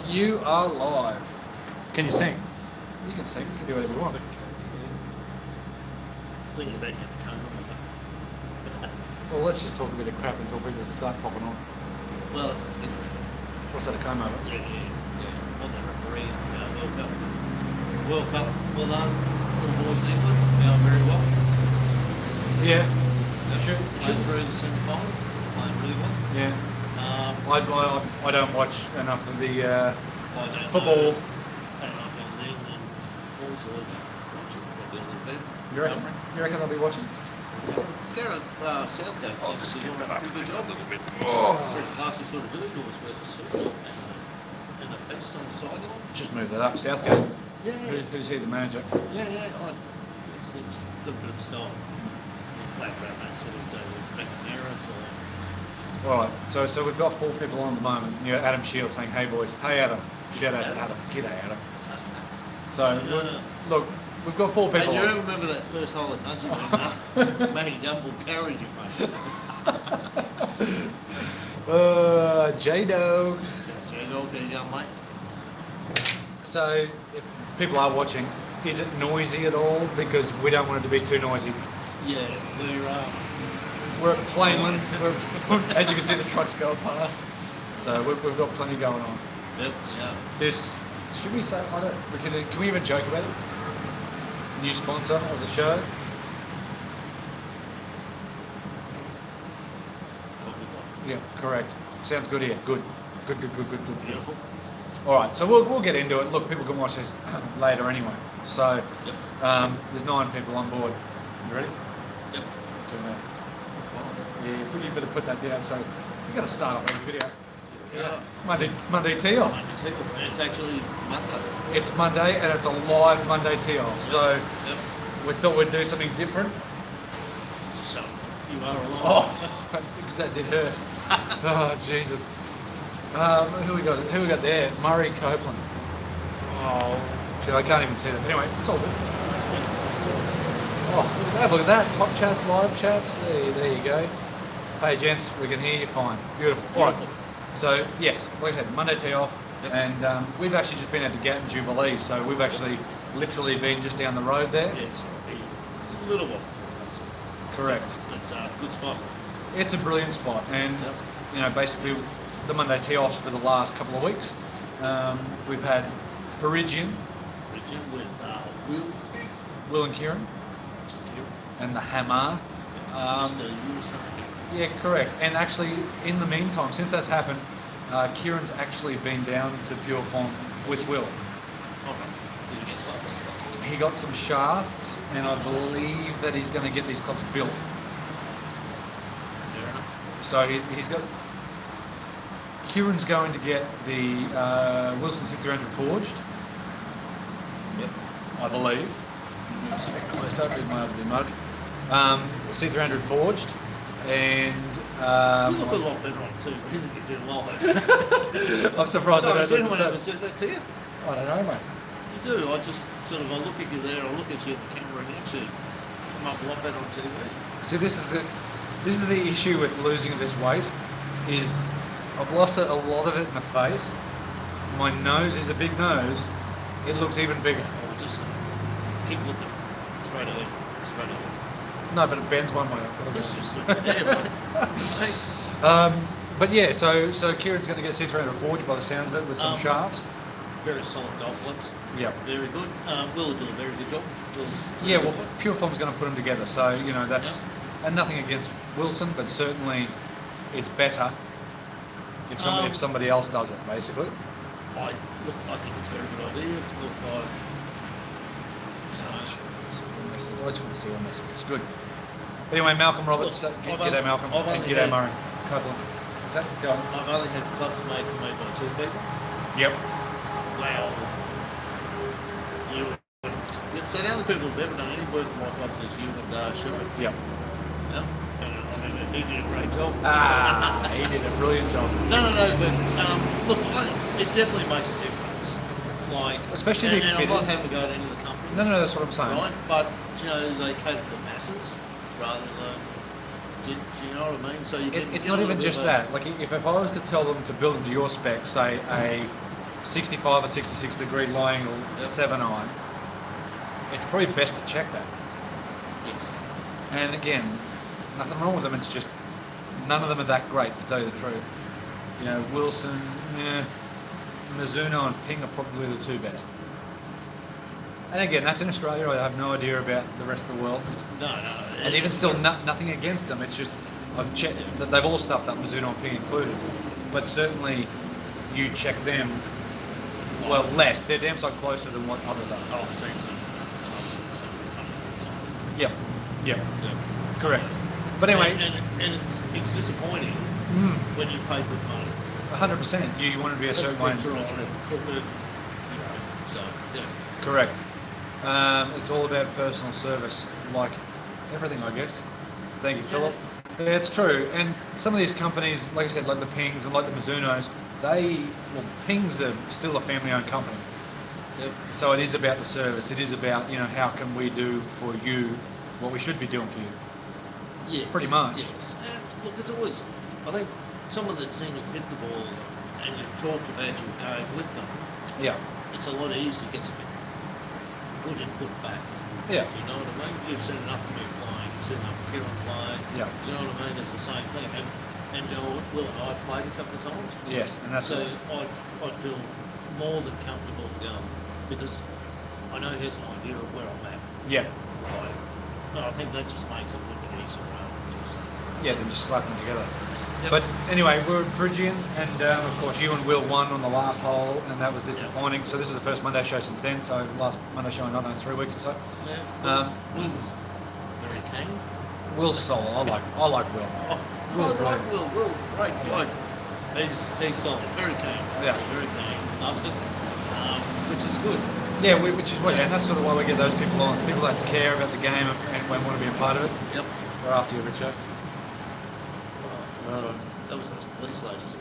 You are live. Can you sing? You can sing. You can do whatever you want. Thinking about getting the cone on. Well, let's just talk a bit of crap until people start popping on. Well, it's different. What's that, a comb over? Yeah. On the referee World Cup. World Cup, well done. All boys in England, going very well. Yeah. Yep. Playing through the semi-final, playing really well. Yeah. I don't watch enough of the I football. don't know if anything, then also watching probably a little bit. You reckon they'll be watching? Gareth Southgate I'll just doing get that a up pretty good just job. a little bit. Very classy sort of doing all this, and the best on the sideline. Just move that up. Southgate. Yeah. Who's he, the manager? Yeah. I think it's a little bit of style. Play around that sort of McNamara, so. All right. So we've got 4 people on at the moment. You know, Adam Shields saying, "Hey boys, hey Adam." Shout out to Adam. G'day Adam. So look, we've got 4 people. And you on. don't remember that first hole at NUDGEE when Maggie Gumbel carried you, mate? J-Do. J-Dog, there you go, mate. So if people are watching, is it noisy at all? Because we don't want it to be too noisy. Yeah, We're at Plainlands. As you can see, the trucks go past. So we've got plenty going on. Yep. This, should we say, can we even joke about it? New sponsor of the show. Coffee pot. Yeah, correct. Sounds good here. Good. Beautiful. All right, so we'll get into it. Look, people can watch this later anyway. So there's 9 people on board. You ready? Yep. Yeah, you better put that down. So you got to start off every video. Yeah. Monday tee off. It's actually Monday. It's Monday and it's a live Monday tee off. So we thought we'd do something different. So you are alive. Oh, because that did hurt. Oh Jesus. Who we got there? Murray Copeland. Oh, I can't even see that. Anyway, it's all good. Oh, look at that. Top chats, live chats. There you go. Hey gents, we can hear you fine. Beautiful. All right. So yes, like I said, Monday tee off, and we've actually just been out to Gatton Jubilee. So we've actually literally been just down the road there. Yeah, it's a little one. Correct. But good spot. It's a brilliant spot, and you know, basically the Monday tee offs for the last couple of weeks. We've had Peregian with Will and Kieran, and the Hammer. Yeah, correct. And actually, in the meantime, since that's happened, Kieran's actually been down to pure form with Will. Did you get clubs? He got some shafts, and I believe that he's going to get these clubs built. Fair enough. So he's got. Kieran's going to get the Wilson 6300 forged. Yep. I believe. Move just a bit closer with my ugly mug. C300 forged, and you look a lot better on TV than you do live. I'm surprised Sorry, I has don't anyone ever said that to you? I don't know, mate. You do. I just sort of, I look at you there, I look at you at the camera, and you actually come up a lot better on TV. See, this is the issue with losing this weight, is I've lost a lot of it in the face. My nose is a big nose. It looks even bigger. Or just keep looking straight ahead. No, but it bends one way. That's just right. But yeah, so Kieran's going to get C300 forged by the sounds of it with some shafts. Very solid golf clubs. Yeah. Very good. Will do a very good job. Yeah, well, Pure Form's going to put them together. So, you know, that's... And nothing against Wilson, but certainly it's better if somebody else does it, basically. I think it's a very good idea. Look, I just want to see all messages. Good. Anyway, Malcolm Roberts. G'day, Malcolm. And g'day, Murray Copeland. Is that going? I've only had clubs made for me by 2 people. Yep. Wow. So the only people who've ever done any work on my clubs is you and Shaw. Yep. Yeah. And he did a great job. He did a brilliant job. No, but look, it definitely makes a difference. Like, especially and I'm not having to go to any of the companies. No, that's what I'm saying. Right, but you know, they cater for the masses rather than. Do you know what I mean? So you it's not even just that. Like, if I was to tell them to build into your spec, say a 65 or 66 degree lying or Yep. 7 iron, it's probably best to check that. Yes. And again, nothing wrong with them. It's just none of them are that great, to tell you the truth. You know, Wilson, Mizuno and Ping are probably the two best. And again, that's in Australia. I have no idea about the rest of the world. No. And even still, nothing against them. It's just I've checked that they've all stuffed up, Mizuno and Ping included. But certainly, you check them. Well, less. They're damn sight closer than what others are. Oh, I've seen some. Yep. Yep. Yeah. Correct. But anyway, and it's disappointing when you pay good money. 100%. You want to be a certain way. So yeah. Correct. It's all about personal service, like everything, I guess. Thank you, Philip. Yeah, it's true. And some of these companies, like I said, like the Pings and like the Mizunos, Pings are still a family-owned company. Yep. So it is about the service. It is about, how can we do for you what we should be doing for you. Yes. Pretty much. Yes. And look, it's always, I think, someone that's seen you hit the ball and you've talked about your game with them, Yeah. it's a lot easier to get some good input back. Yeah. Do you know what I mean? You've seen enough of me playing, you've seen enough of Kieran playing. Yeah. Do you know what I mean? It's the same thing. And Will and I played a couple of times. Yes, and that's So I'd feel more than comfortable to go because I know here's an idea of where I'm at. Yeah. Right. No, I think that just makes it a little bit easier rather than just. Yeah, then just slap them together. Yep. But anyway, we're at Peregian, and of course you and Will won on the last hole, and that was disappointing. So this is the first Monday show since then. So last Monday show in, I don't know, 3 weeks or so. Yeah. Will's very keen. Will's solid. I like Will. Oh, Will's I like brilliant. Will. Will's a great guy. He's solid. Very keen. Yeah. Very keen. Loves it. Which is good. Yeah, which is what, and that's sort of why we get those people on. People that care about the game and want to be a part of it. Yep. We're after you, Richo. That was those police ladies.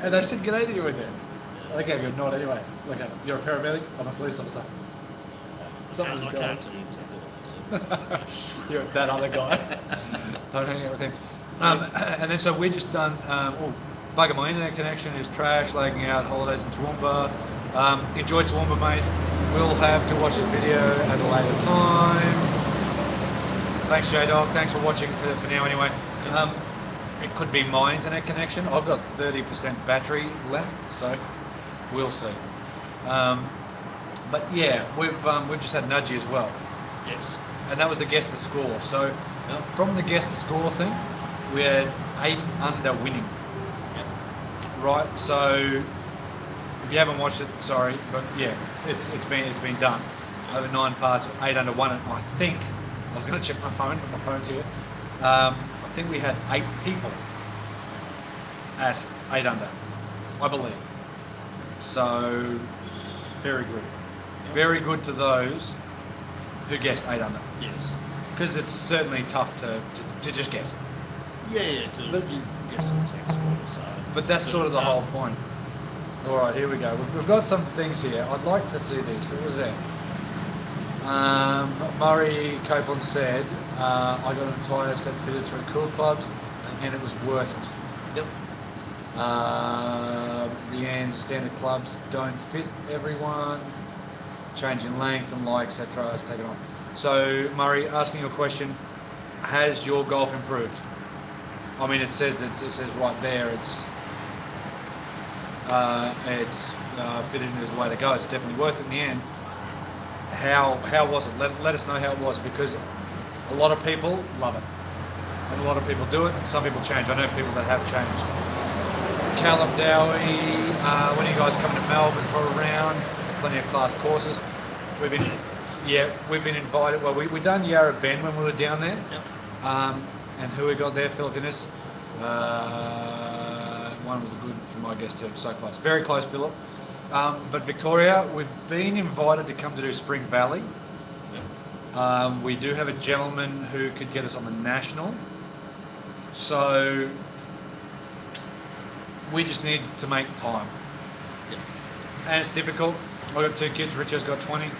And they said g'day to you in there. They gave you a nod anyway. Like, you're a paramedic, I'm a police officer. Something's I going on. can't tell you exactly what they said. You're that other guy. Don't hang out with him. And then so we're just done. Bugger, my internet connection is trash. Lagging out. Holidays in Toowoomba. Enjoy Toowoomba, mate. We'll have to watch this video at a later time. Thanks, J-Dog. Thanks for watching for now anyway. It could be my internet connection. I've got 30% battery left, so we'll see. But yeah, we've just had NUDGEE as well. Yes. And that was the guess the score. So from the guess the score thing, we had 8 under winning. Yep. Right. So if you haven't watched it, sorry, but yeah, it's been done over 9 parts, 8 under 1. And I think I was going to check my phone, but my phone's here. I think we had 8 people at 8 under, I believe. So very good. Very good to those who guessed 8 under. Yes. Because it's certainly tough to just guess. Yeah, But- guess the exact score. So. But that's sort of the whole point. All right, here we go. We've got some things here. I'd like to see these. What was that? Murray Copeland said, I got an entire set fitted through Cool Clubs and it was worth it. Yep. The end, standard clubs don't fit everyone. Change in length and lie, etc. is taken on. So, Murray, asking your question, has your golf improved? I mean, it says right there, it's fitted in as the way to go. It's definitely worth it in the end. How was it? Let us know how it was, because a lot of people love it, and a lot of people do it, and some people change. I know people that have changed. Callum Dowie, when are you guys coming to Melbourne for a round? Plenty of class courses. We've been invited. Well, we done Yarra Bend when we were down there. Yep. And who we got there? Philip Innes. One was a good for my guess too. So close, very close, Philip. But Victoria, we've been invited to come to do Spring Valley. Yep. We do have a gentleman who could get us on the national. So we just need to make time. Yep. And it's difficult. I've got 2 kids. Richard's got 20.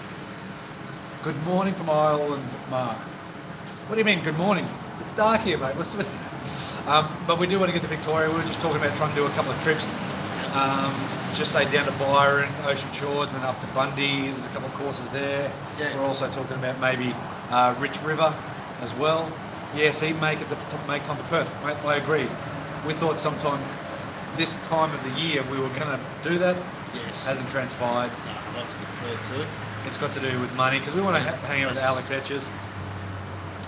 Good morning from Ireland, Mark. What do you mean, good morning? It's dark here, mate. But we do want to get to Victoria. We were just talking about trying to do a couple of trips. Just say down to Byron, Ocean Shores, and then up to Bundy. There's a couple of courses there. Yeah. We're also talking about maybe Rich River as well. Yes, he'd make time for Perth. I agree. We thought sometime this time of the year we were going to do that. Yes. Hasn't transpired. No, not to the Perth too. It's got to do with money because we want to hang out with Alex Etches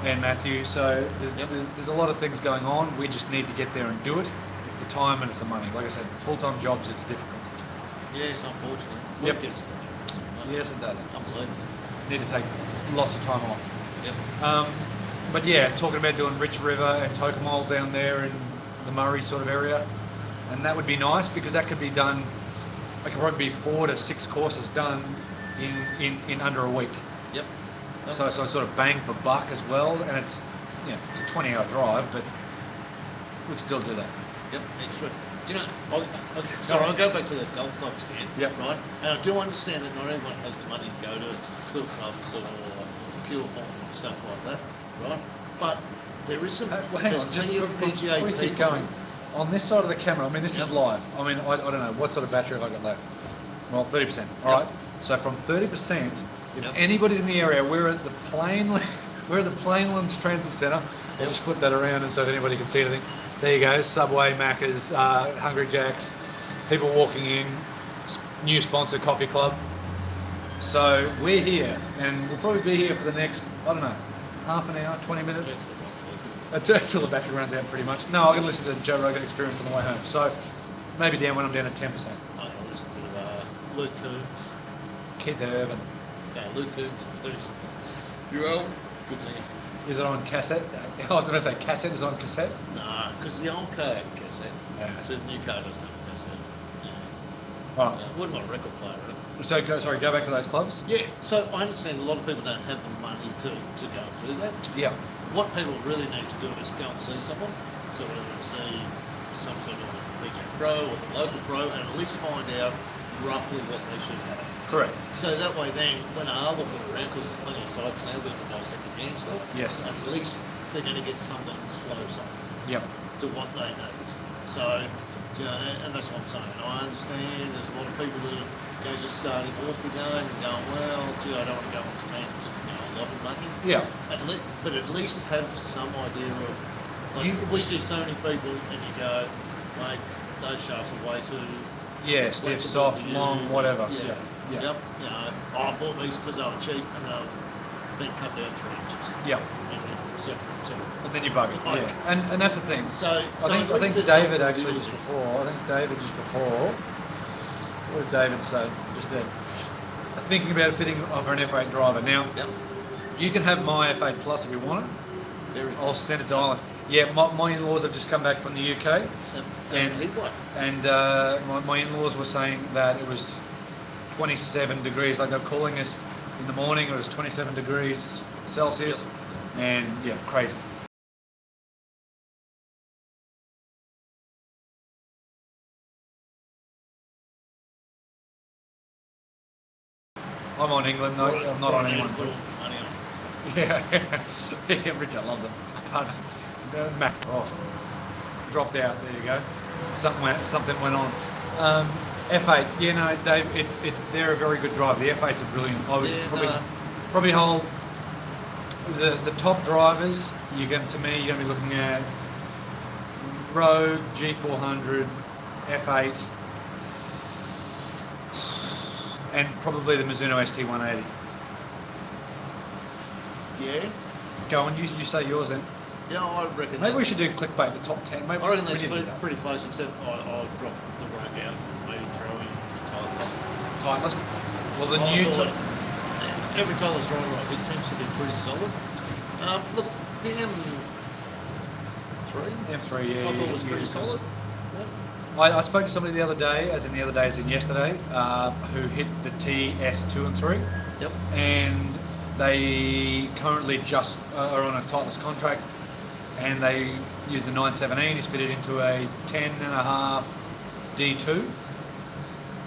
and Matthew. So there's a lot of things going on. We just need to get there and do it. It's the time and it's the money. Like I said, full-time jobs, it's difficult. Yes, unfortunately. Yep. Work gets Yes, it does. unbelievable. Need to take lots of time off. Yep. But yeah, talking about doing Rich River and Tocumwal down there in the Murray sort of area, and that would be nice because that could be done. It could probably be 4 to 6 courses done in under a week. Yep. So sort of bang for buck as well, and it's it's a 20-hour drive, but we'd still do that. Yep, it's true. Do you know, I'll go back to those golf clubs again, Yep. right? And I do understand that not everyone has the money to go to club clubs or pure form and stuff like that, right? But there is some, Hang there's on, just plenty of PGA before we keep people. going, on this side of the camera, I mean, this Yep. is live. I mean, I don't know, what sort of battery have I got left? Well, 30%, all right? So from 30%, if Yep. anybody's in the area, we're at the Plainlands Transit Centre. I'll just flip that around and so if anybody can see anything. There you go, Subway, Macca's, Hungry Jack's, people walking in, new sponsor, Coffee Club. So we're here, and we'll probably be here for the next, I don't know, half an hour, 20 minutes. Until the battery runs out pretty much. No, I'm going to listen to Joe Rogan Experience on the way home. So maybe down when I'm down at 10%. I listen to Luke Coombs. Keith Urban. Yeah, Luke Coombs. You're old? Good singer. Is it on cassette? I was going to say cassette is on cassette. Nah, because the old car had cassette. Yeah. So the new car doesn't have cassette. Yeah. Right. I wouldn't want a record player. Right? So go back to those clubs. Yeah, so I understand a lot of people don't have the money to go and do that. Yeah. What people really need to do is go and see someone. So whether it's see some sort of PGA Pro or the local pro and at least find out roughly what they should have. Correct. So that way then, when they are looking around, because there's plenty of sites now, we can dissect the hand stuff. Yes. At least they're going to get something closer Yep. to what they need. So, you know, and that's what I'm saying. I understand there's a lot of people that are just starting off the game and going, well, gee, I don't want to go and spend a lot of money. Yeah. But at least have some idea of, like, we see so many people and you go, mate, those shafts are way too Yeah, stiff, soft, long, whatever. Yeah. Yeah. Yep. You know, I bought these because they were cheap and they've been cut down 3 inches. Yeah. And then set for 2. And then you bug it. Okay. Yeah. And that's the thing. So I at think least it David helps actually a just little before. I think David just before. What did David say? Just there. Thinking about fitting over an F8 driver. Now, bit. Yep. you can have my F8 Plus if you want it. Very I'll send it to Ireland. Yeah, my in-laws have just come back from the UK, Yep. and heat wave. and my in-laws were saying that it was 27 degrees. Like they were calling us in the morning. It was 27 degrees Celsius, and yeah, crazy. I'm on England, no, I'm not on anyone. Put all the money on. Yeah, Richard loves them. Pugs. Mac, dropped out. There you go. Something went on. F8, yeah, no, Dave, they're a very good driver. The F8s are brilliant. I would probably hold the top drivers. You're going to be looking at Rogue, G400, F8, and probably the Mizuno ST180. Yeah. Go on, you say yours then. Yeah, I reckon. Maybe we should do clickbait, the top 10. Maybe I reckon we that's need to do that. pretty close, except I'll drop the Rogue out, maybe throw in the Titleist. Timeless. Well, the I new thought top. every Titleist driver, it seems to be pretty solid. Look, the M3. M3, yeah. I thought it was pretty solid. Yeah. I spoke to somebody the other day, as in the other day as in yesterday, who hit the TS2 and 3. Yep. And they currently just are on a Titleist contract, and they use the 917. He's fitted into a 10.5 D2.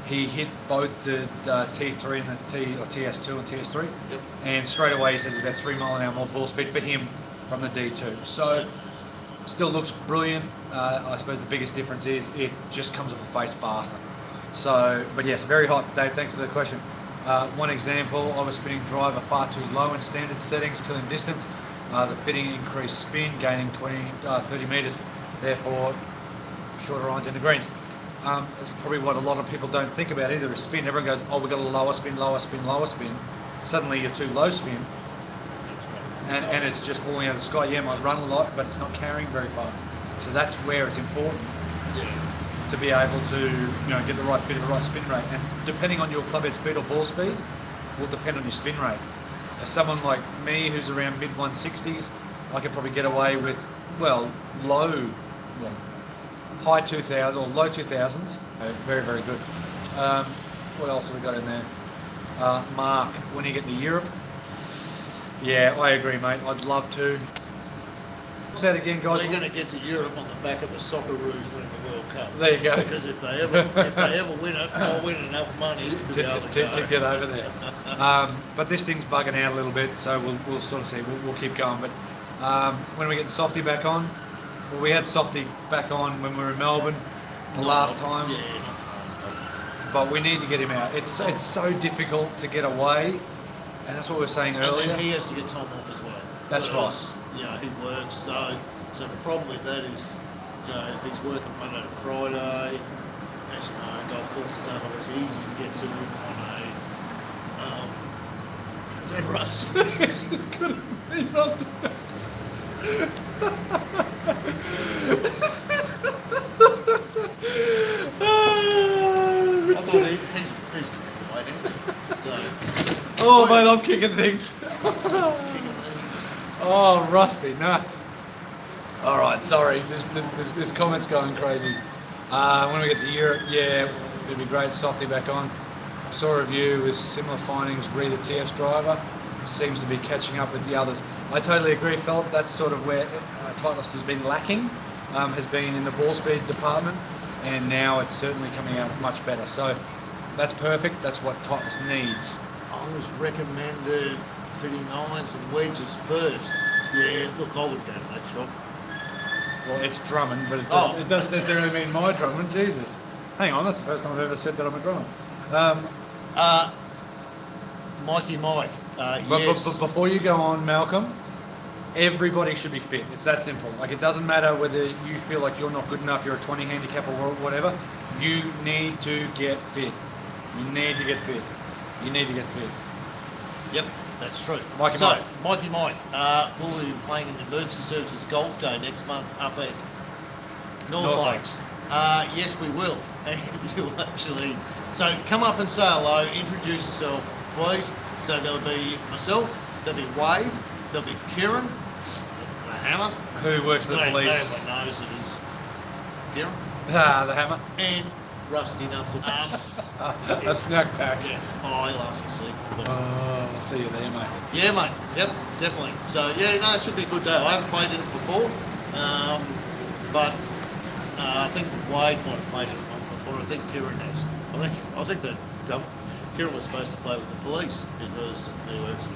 He hit both the T3 and the TS2 and TS3. Yep. And straight away he said it's about 3 mile an hour more ball speed for him from the D2. So Still looks brilliant. I suppose the biggest difference is it just comes off the face faster. So, but yes, very hot. Dave, thanks for the question. One example, I was spinning driver far too low in standard settings, killing distance. The fitting increased spin, gaining 30 metres, therefore shorter irons in the greens. That's probably what a lot of people don't think about either is spin. Everyone goes, oh, we've got a lower spin, lower spin, lower spin. Suddenly you're too low spin, and it's just falling out of the sky. Yeah, it might run a lot, but it's not carrying very far. So that's where it's important to be able to get the right fit of the right spin rate. And depending on your club head speed or ball speed, will depend on your spin rate. As someone like me who's around mid 160s, I could probably get away with high 2000s or low 2000s. Very, very good. What else have we got in there? Mark, when you get to Europe, yeah, I agree, mate. I'd love to. Say that again, guys. They're going to get to Europe on the back of the Socceroos winning the World Cup. There you go. Because if they ever win it, they'll win enough money to get over there. But this thing's bugging out a little bit, so we'll sort of see. We'll keep going. But when we get Softy back on, well, we had Softy back on when we were in Melbourne the last time. Yeah. But we need to get him out. It's so difficult to get away, and that's what we were saying earlier. And he has to get time off as well. That's right. He works. So the problem with that is, if he's working Monday to Friday, actually no, golf courses aren't always easy to get to on a. Is that Russ? Could have been Russ. I thought he's away, didn't he? So. Oh, mate, I'm kicking things. Oh, Rusty, nuts. All right, sorry, this comment's going crazy. When we get to Europe, yeah, it'd be great. Softy back on. Saw a review with similar findings. Re the TS driver seems to be catching up with the others. I totally agree, Philip. That's sort of where Titleist has been lacking, has been in the ball speed department, and now it's certainly coming out much better. So that's perfect. That's what Titleist needs. I was recommended fitting irons and wedges first. Yeah, look, I would go to that shop. Well, it's drumming, but it doesn't necessarily mean my drumming. Jesus. Hang on, that's the first time I've ever said that I'm a drummer. Mikey Mike, yes. But before you go on, Malcolm, everybody should be fit. It's that simple. Like, it doesn't matter whether you feel like you're not good enough, you're a 20 handicap or whatever. You need to get fit. You need to get fit. You need to get fit. Yep, that's true. Mikey Mike, we'll be playing in the Emergency Services Golf Day next month up at North Lakes. Yes, we will. And you'll actually... So come up and say hello, introduce yourself, please. So there'll be myself, there'll be Wade, there'll be Kieran, the Hammer. Who works for the police. Everyone knows it is Kieran. The Hammer. And Rusty Nuts. A snack pack. Yeah. Oh, he'll ask for sleep. I'll see you there, mate. Yeah, mate. Yep, definitely. So, yeah, no, it should be a good day. I haven't played in it before, but I think Wade might have played in it once before. I think Kieran has. I think that Kieran was supposed to play with the police because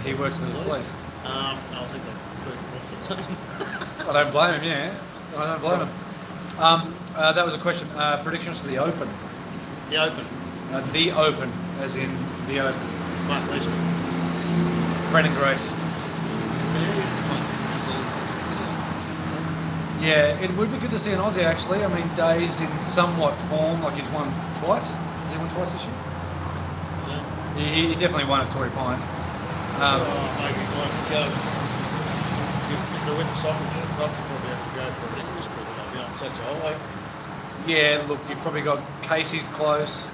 he works for the police. I think they put him off the team. I don't blame him, yeah. I don't blame him. That was a question. Predictions for the Open. The Open. The Open, as in the Open. Mark Leishman. Brendan Grace. Yeah, Yeah, it would be good to see an Aussie actually. I mean, Day's in somewhat form, like he's won twice. Has he won twice this year? Yeah. He definitely won at Torrey Pines. Maybe he might go. If they win the soccer game, they'll probably have to go for an English people. They'll be on such a holiday. Yeah, look, you've probably got Casey's close.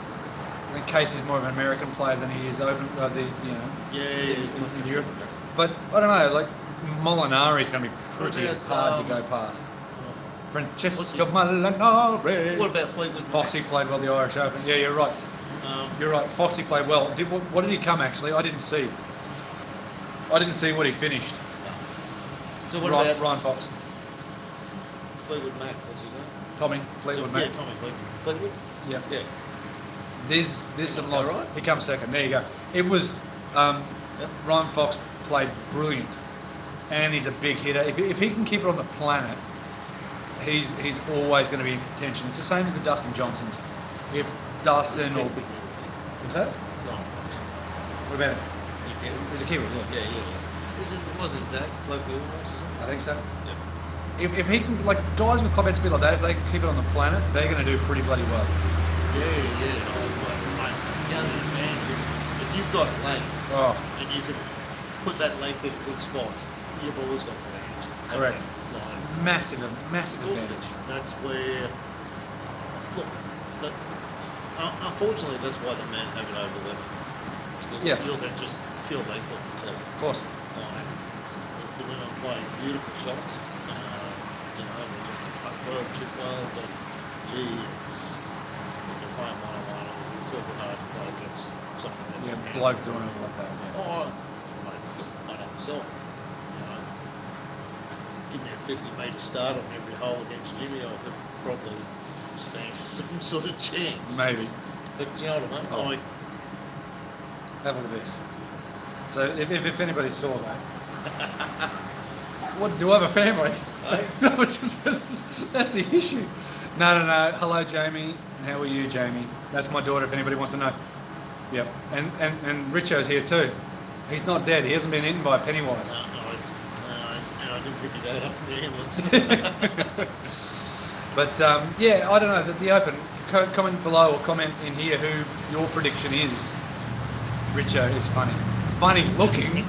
I think Casey's more of an American player than he is Open. In Europe. But I don't know, like Molinari's going to be pretty hard to go past. Francesco Molinari. What about Fleetwood Mac? Foxy played well the Irish Open. Yeah, you're right. You're right. Foxy played well. What did he come actually? I didn't see what he finished. So what about Ryan Fox? Fleetwood Mac? What's his name? Tommy Fleetwood Mac. Yeah, Tommy Fleetwood. Yeah. Yeah. There's some lots. Right? He comes second. There you go. It was Ryan Fox played brilliant, and he's a big hitter. If he can keep it on the planet, he's always going to be in contention. It's the same as the Dustin Johnsons. If Dustin or what's that? No, What about him? is he Kiwi? He's a Kiwi, yeah. Yeah. Wasn't his dad play for Illinois or something? I think so. Yeah. If he can, like guys with club head speed like that, if they keep it on the planet, they're going to do pretty bloody well. Yeah. Mate, young advance. If you've got length and you can put that length in good spots, you've always got advantage. Correct. Line. Massive Of course it advantage. is. That's where. Look, unfortunately, that's why the men have it over women. Yeah. You'll get just pure length off the tee. Of course. The women play beautiful shots. You know, they can putt well, chip well, but gee, if they're playing one-on-one, it's awful hard to play against something that's Yeah, a man. bloke doing it like that. Yeah. Oh, I know myself. You know, give me a 50-metre start on every hole against Jimmy, I could probably stand some sort of chance. Maybe. But do you know what I mean? Oh. Like, Have a look at this. So if anybody saw that, what do I have a family? No, it's just, that's the issue. No. Hello, Jamie. How are you, Jamie? That's my daughter. If anybody wants to know. Yep. And Richo's here too. He's not dead. He hasn't been eaten by a Pennywise. I didn't pick your dad up in the ambulance. But yeah, I don't know. The Open. Comment below or comment in here who your prediction is. Richo is funny looking.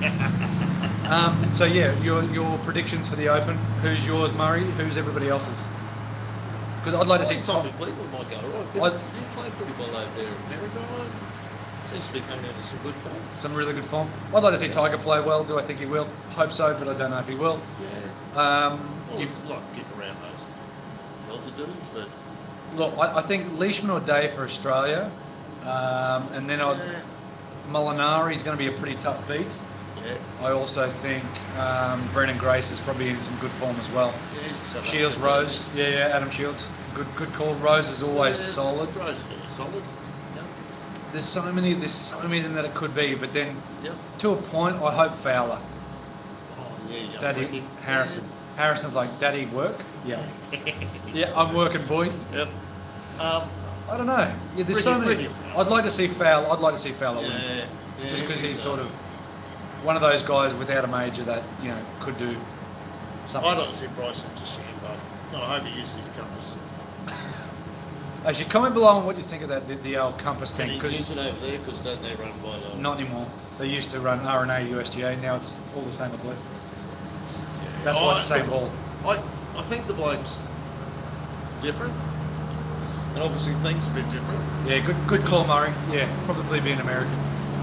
So yeah, your predictions for the Open. Who's yours, Murray? Who's everybody else's? Because I'd like to see Tommy Fleetwood might go right. I- He played pretty well over there in America. Seems to be coming into some good form. some really good form. I'd like to see Tiger play well. Do I think he will? Hope so, but I don't know if he will. Yeah. Well, it's like kick around those Aussie dudes, but Look, I think Leishman or Day for Australia, and then Molinari's going to be a pretty tough beat. yeah. I also think Brennan Grace is probably in some good form as well. Yeah, he's a South Shields, African Rose, yeah, Adam Shields, good call. Rose is always solid. Rose is always solid. Yeah. There's so many of them that it could be, but then Yeah. to a point, I hope Fowler, Oh yeah. Daddy Harrison. Harrison's like, Daddy work? Yeah. Yeah, I'm working, boy. Yep. I don't know. Yeah, there's so many. Ricky. I'd like to see Fowler. I'd like to see Fowler win. Yeah. Just because he's sort of one of those guys without a major that could do something. I'd like to see Bryson just him, but I hope he uses his compass. Actually, comment below on what you think of that the old compass Can thing. he use it over there because don't they run by the? Not anymore. They used to run RNA USGA. Now it's all the same, I believe. That's why it's the same ball. I think the bloke's different, and obviously things a bit different. Yeah, good call, Murray. Yeah, probably be an American.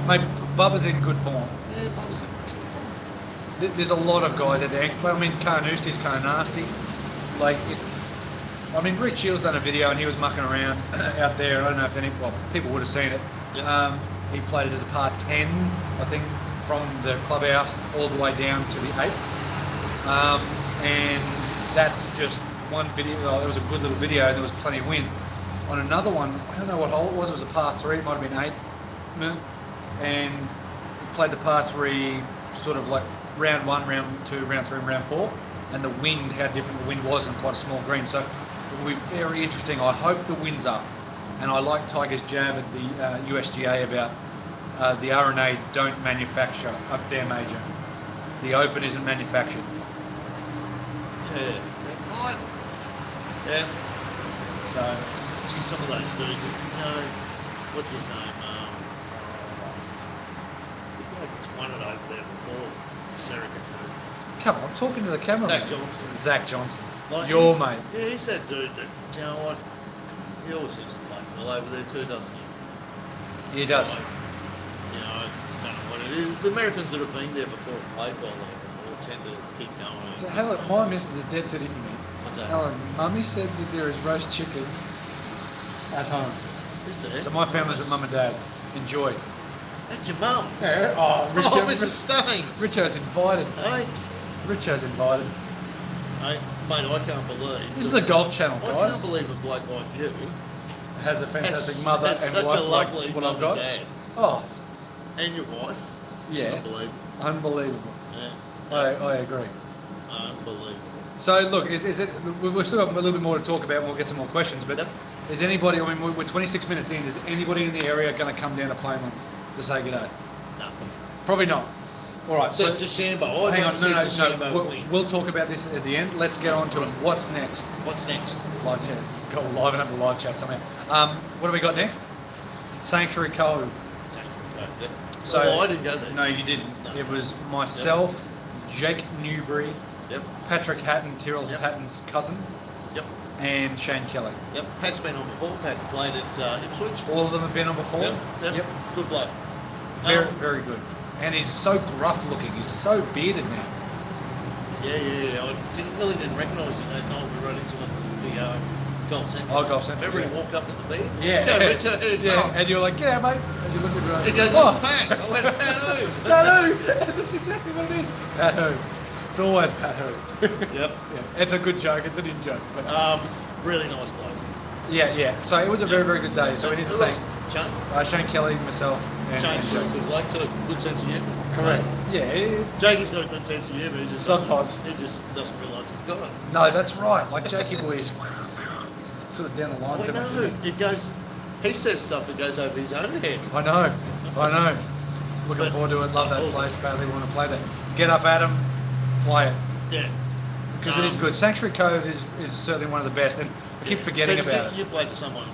Mate, Bubba's in good form. Yeah, Bubba's in pretty good form. There's a lot of guys out there. I mean, Carnousties kind of nasty. Rick Shields done a video and he was mucking around out there. I don't know if people would have seen it. Yeah. He played it as a par 10, I think, from the clubhouse all the way down to the 8th. And that's just one video. It was a good little video and there was plenty of wind. On another one, I don't know what hole it was a par 3, it might have been 8. And he played the par 3 sort of like round 1, round 2, round 3 and round 4. And the wind, how different the wind was on quite a small green. So it will be very interesting. I hope the wind's up. And I like Tiger's jab at the USGA about the RNA don't manufacture up their major. The Open isn't manufactured. Yeah. So See some of those dudes. What's his name? The bloke that's won it over there before. American dude. come on, talking to the camera. Zach Johnson. Zach Johnson. Like, Your he's- mate. Yeah, he's that dude that, you know what? He always seems to play well over there too, doesn't he? He does. Like, I don't know what it is. The Americans that have been there before and played well there before tend to keep going. So Helen, my missus is dead set into me. What's that? Helen, Mummy said that there is roast chicken at home. Is there? So my family's at Mum and Dad's. Enjoy. At your mum's? Yeah. Oh, Richard, Mrs. Staines. Richo's invited. Hey, Richo's invited. hey, mate, I can't believe. This is a golf channel, I guys. can't believe a bloke like you Has a fantastic has, mother has and such wife a lovely like what mum I've got. and dad. Oh, And your wife. yeah. Unbelievable. Unbelievable. Yeah. I agree. Unbelievable. So look, is it? We've still got a little bit more to talk about, and we'll get some more questions. But Yep. is anybody? I mean, we're 26 minutes in. Is anybody in the area going to come down to Plainlands to say g'day? No. Probably not. All right. So December. hang on. No. We'll talk about this at the end. Let's get on to what's next. What's next? Live chat. Go live and have a live chat somehow. What do we got next? Sanctuary Cove. Yep. So I didn't go there. No, you didn't. No. It was myself, Jake Newbury, Yep. Patrick Hatton, Tyrrell Yep. Hatton's cousin, Yep. and Shane Kelly. Yep. Pat's been on before. Pat played at Ipswich. All of them have been on before. Yep. Good bloke. Very good. And he's so gruff looking. He's so bearded now. Yeah. I didn't recognise him that night we rode into the Golf Centre. Oh, Golf Centre. Remember Yeah. he walked up in the bed? Yeah. Richard. Yeah. And you're like, "G'day, mate." And you look at me. He goes, "Oh, Pat. I went, Pat who? Pat who?" That's exactly what it is. Pat who. It's always Pat who. Yep. Yeah. It's a good joke. It's an in joke. But Really nice bloke. yeah. So it was a very good day. So we need to thank Shane. Shane Kelly, myself, and Shane's got a Jake. good bloke too. Good sense of humour. Correct. Yeah. Jakey's got a good sense of humour. He just Sometimes. he just doesn't realise he's got it. No, that's right. Like Jakey boys, he's sort of down the line too much. No, it goes. He says stuff that goes over his own head. I know. Looking forward to it. Love that place. Badly want to play that. Get up, Adam. Play it. Yeah. Because it is good. Sanctuary Cove is certainly one of the best, and I keep forgetting about it. You played to someone.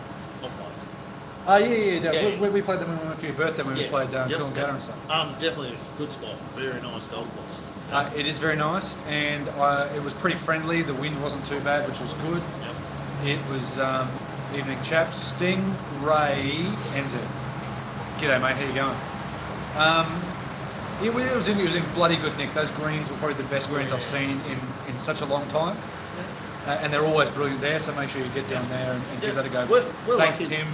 Oh yeah. We played them when we went for your birthday when we played Coolangatta and stuff. Definitely a good spot. Very nice golf course. It is very nice, and it was pretty friendly. The wind wasn't too bad, which was good. Yep. It was evening chaps. Sting, Ray, NZ. G'day, mate. How you going? It was in bloody good nick. Those greens were probably the best greens I've seen in such a long time. And they're always brilliant there, so make sure you get down there and give that a go. Thanks, Tim.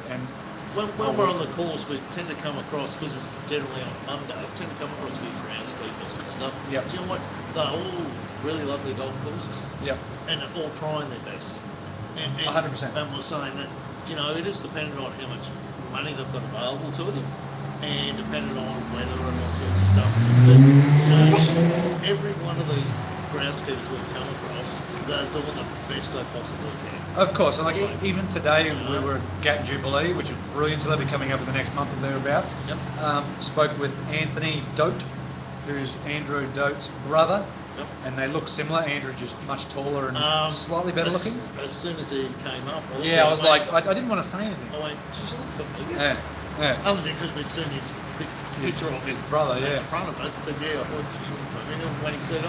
And when we're on the course, we tend to come across, because it's generally on Monday, we tend to come across a few groundskeepers and stuff. Yep. Do you know what? They're all really lovely golf courses. Yep. And they're all trying their best. And 100%. And we're saying that, it is dependent on how much money they've got available to them, and dependent on weather and all sorts of stuff. But every one of these groundskeepers we've come across, they're doing the best they possibly can. Of course, and even today we were at Gat Jubilee, which is brilliant. So they'll be coming up in the next month or thereabouts. Yep. Spoke with Anthony Dote, who's Andrew Dote's brother, and they look similar. Andrew's just much taller and slightly better looking. As soon as he came up, I was like, I didn't want to say anything. I went, geez, you look familiar. Yeah. Other than because we'd seen his picture of his brother, in front of it, but I thought, geez, you look familiar. When he said,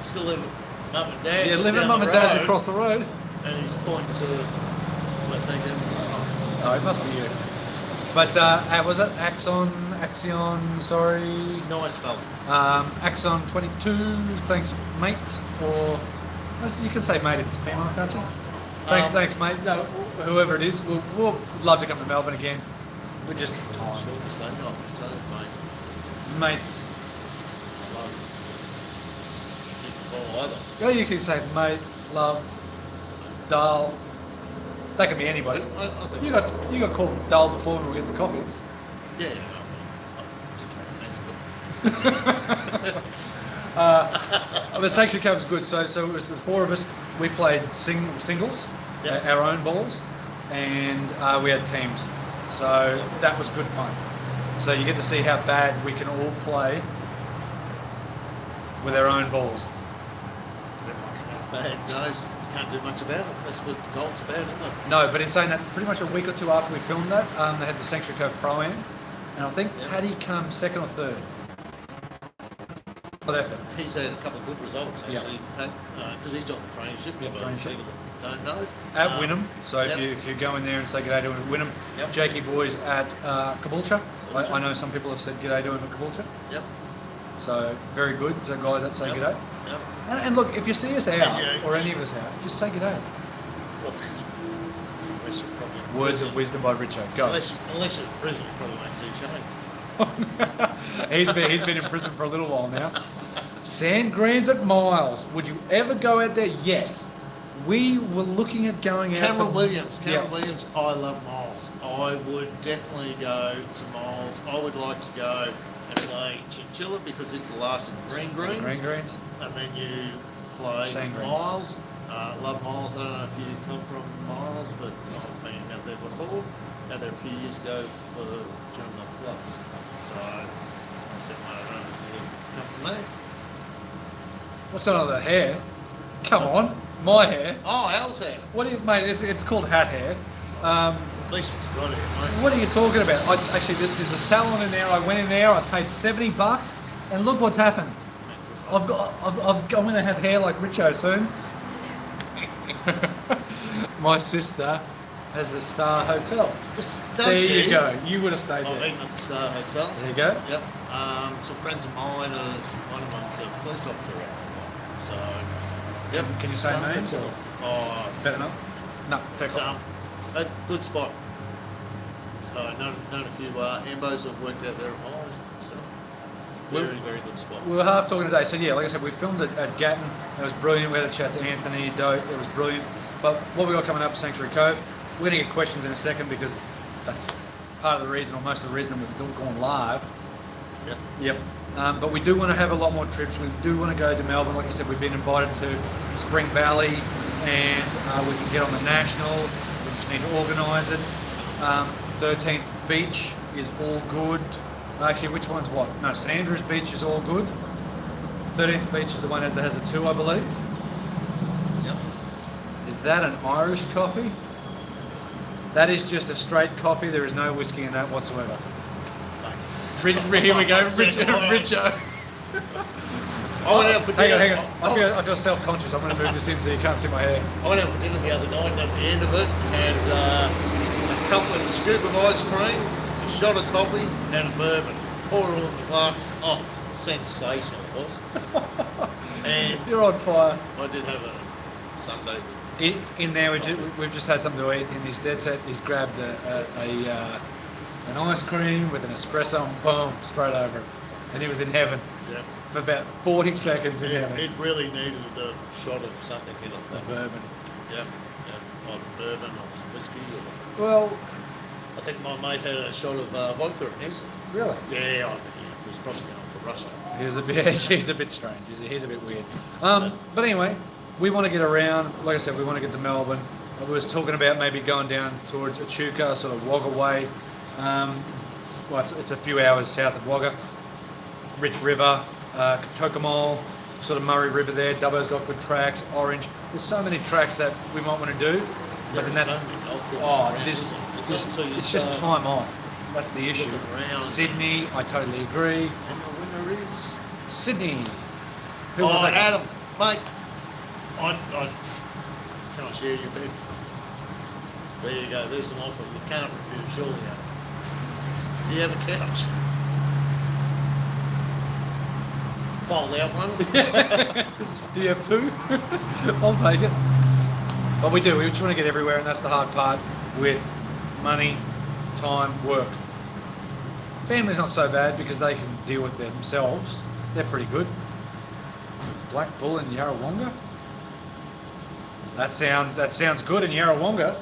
still live with Mum and Dad. Yeah, just living down Mum the and Dad's road. across the road. And he's pointing to, we're thinking, oh, it must be you. But was it Axion, sorry. Nice fella. Axon 22, thanks mate, or you can say mate if it's a female, can't you? Thanks mate. No, whoever it is, we'll love to come to Melbourne again. We're just tired. Mates. You can say mate, love, Dal. That can be anybody. I think You got called Dal before when we were getting the coffees. Yeah. The Sanctuary Cove was good. So it was the four of us. We played singles, our own balls, and we had teams. So that was good fun. So you get to see how bad we can all play with our own balls. Bad nose, you can't do much about it. That's what golf's about, isn't it? No, but in saying that, pretty much a week or two after we filmed that, they had the Sanctuary Cove Pro-Am, and I think Paddy come second or third. Good effort. He's had a couple of good results actually, because he's on the traineeship. Yep, traineeship. People that don't know. At Wynnum, so if you go in there and say g'day to him at Wynnum, Jakey boys at Caboolture. I know some people have said g'day to him at Caboolture. Yep. So very good. So guys that say g'day. Yep. And look, if you see us out or any of us out, just say g'day. Look, unless you're probably Words of wisdom by Richo. Go. Unless you're in prison, you probably won't see Shane. he's been in prison for a little while now. Sand greens at Miles. Would you ever go out there? Yes. We were looking at going out. Cameron Williams. I love Miles. I would definitely go to Miles. I would like to go and play Chinchilla because it's the last of the green greens. Green greens. And then you play Same greens. Miles. Love Miles. I don't know if you come from Miles, but I've been out there before. Out there a few years ago during the floods. So I said, mate, I don't know if you come from there. What's going on with that hair? Come on, my hair. Oh, how's that? What do you, mate? It's called hat hair. At least it's got it, mate. What are you talking about? Actually, there's a salon in there. I went in there. I paid $70, and look what's happened. I'm going to have hair like RICHO soon. My sister has a Star Hotel. There you go. You would have stayed I've there. eaten at the Star Hotel. There you go. Yep. Some friends of mine, one of them's a police officer. So, yep. Can you say Star names? Hotel. Oh, Better not. No, fair call. a good spot. So I've known a few ambos that worked out there at Miles and stuff. Very good spot. We were half talking today, so yeah, like I said, we filmed it at Gatton. It was brilliant. We had a chat to Anthony, Dote. It was brilliant. But what we got coming up, Sanctuary Cove, we're going to get questions in a second because that's part of the reason, or most of the reason we've gone live. Yep. But we do want to have a lot more trips. We do want to go to Melbourne. Like I said, we've been invited to Spring Valley, and we can get on the National. We just need to organise it. 13th Beach is all good. Actually, which one's what? No, Sandra's Beach is all good. 13th Beach is the one that has a 2, I believe. Yep. Is that an Irish coffee? That is just a straight coffee. There is no whiskey in that whatsoever. Here we go, RICHO. I went out for dinner. Hang on. I feel self-conscious. I'm going to move this in so you can't see my hair. I went out for dinner the other night, and at the end of it, had a cup with a scoop of ice cream, a shot of coffee, and a bourbon. Pour it all in the glass. Oh, sensational it was. And You're on fire. I did have a Sunday. In there, we've just had something to eat, and he's dead set. He's grabbed an ice cream with an espresso, and boom, straight over it. And he was in heaven. Yep. For about 40 seconds in heaven. It really needed a shot of something in it. The bourbon. Yep. Either bourbon or whiskey. Well, I think my mate had a shot of vodka in his. really? Yeah, I think he was probably going for Russia. He's a bit strange. He's a bit weird. But anyway, we want to get around. Like I said, we want to get to Melbourne. We was talking about maybe going down towards Echuca, sort of Wagga way. Well, it's a few hours south of Wagga. Rich River, Tokamol, sort of Murray River there. Dubbo's got good tracks. Orange. There's so many tracks that we might want to do, but then that's it's just time off. That's the issue. Sydney, I totally agree. And the winner is Sydney. Who was that? Adam, mate. I can I share your bed? There you go. There's an offer you can't refuse, surely. Do you have a couch? Fold out one. Do you have 2? I'll take it. But we do. We just want to get everywhere, and that's the hard part with money, time, work. Family's not so bad because they can deal with themselves. They're pretty good. Black Bull in Yarrawonga? That sounds good in Yarrawonga.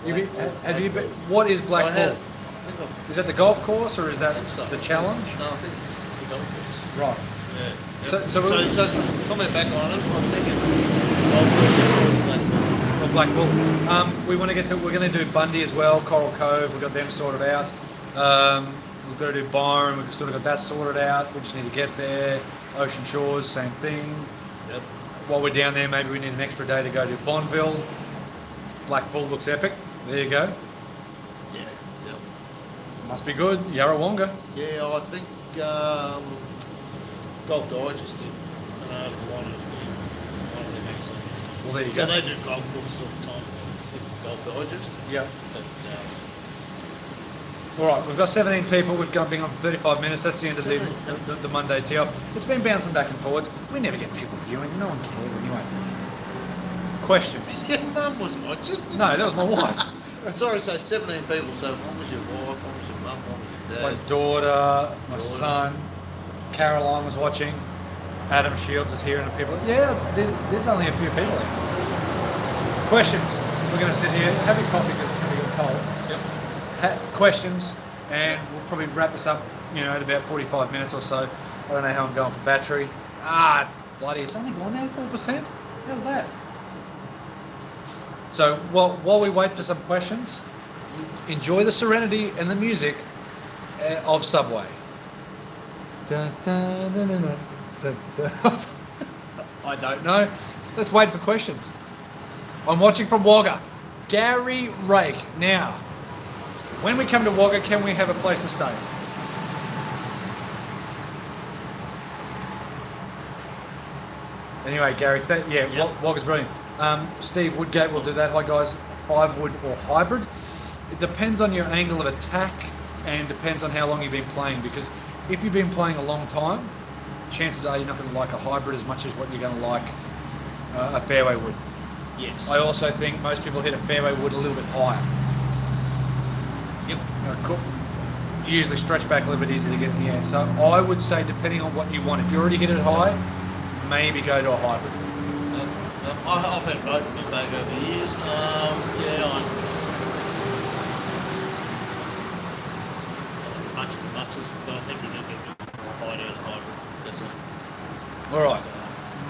Have you been, what is Black Bull? Is that the golf course or is that the challenge? No, I think it's the golf course. Right. Yeah. So comment back on it. I think it's golf course. Black Bull. We're going to do Bundy as well, Coral Cove. We've got them sorted out. We've got to do Byron. We've sort of got that sorted out. We just need to get there. Ocean Shores, same thing. Yep. While we're down there, maybe we need an extra day to go to Bonville. Black Bull looks epic. There you go. Yeah. Yep. Must be good. Yarrawonga. Yeah, I think Golf Digest did an article on it in one of their magazines. Well, there you So go. they do golf courses all the time. Golf Digest. Yep. But, All right, we've got 17 people. We've been on for 35 minutes. That's the end of the Monday tee off. It's been bouncing back and forwards. We never get people viewing. No one cares anyway. Questions? Your mum was watching. No, that was my wife. Sorry, so 17 people. So one was your wife, one was your mum, one was your My dad. daughter, my son, Caroline was watching. Adam Shields is here, and the people. Yeah, there's only a few people here. Questions? We're going to sit here, have a coffee because it's going to get cold. Yep. Questions, and we'll probably wrap this up, at about 45 minutes or so. I don't know how I'm going for battery. bloody, it's only gone down 4%. How's that? So while we wait for some questions, enjoy the serenity and the music of Subway. Dun, dun, dun, dun, dun, dun. I don't know. Let's wait for questions. I'm watching from Wagga. Gary Rake. Now, when we come to Wagga, can we have a place to stay? Anyway, Gary, Wagga's brilliant. Steve Woodgate will do that. Hi guys, 5-wood or hybrid. It depends on your angle of attack and depends on how long you've been playing, because if you've been playing a long time, chances are you're not going to like a hybrid as much as what you're going to like a fairway wood. Yes. I also think most people hit a fairway wood a little bit higher. Yep. You usually stretch back a little bit easier to get in the air. So I would say, depending on what you want, if you already hit it high, maybe go to a hybrid. I've had both of them back over the years. Much as, but I think you do get more high out of hybrid. Definitely. All right.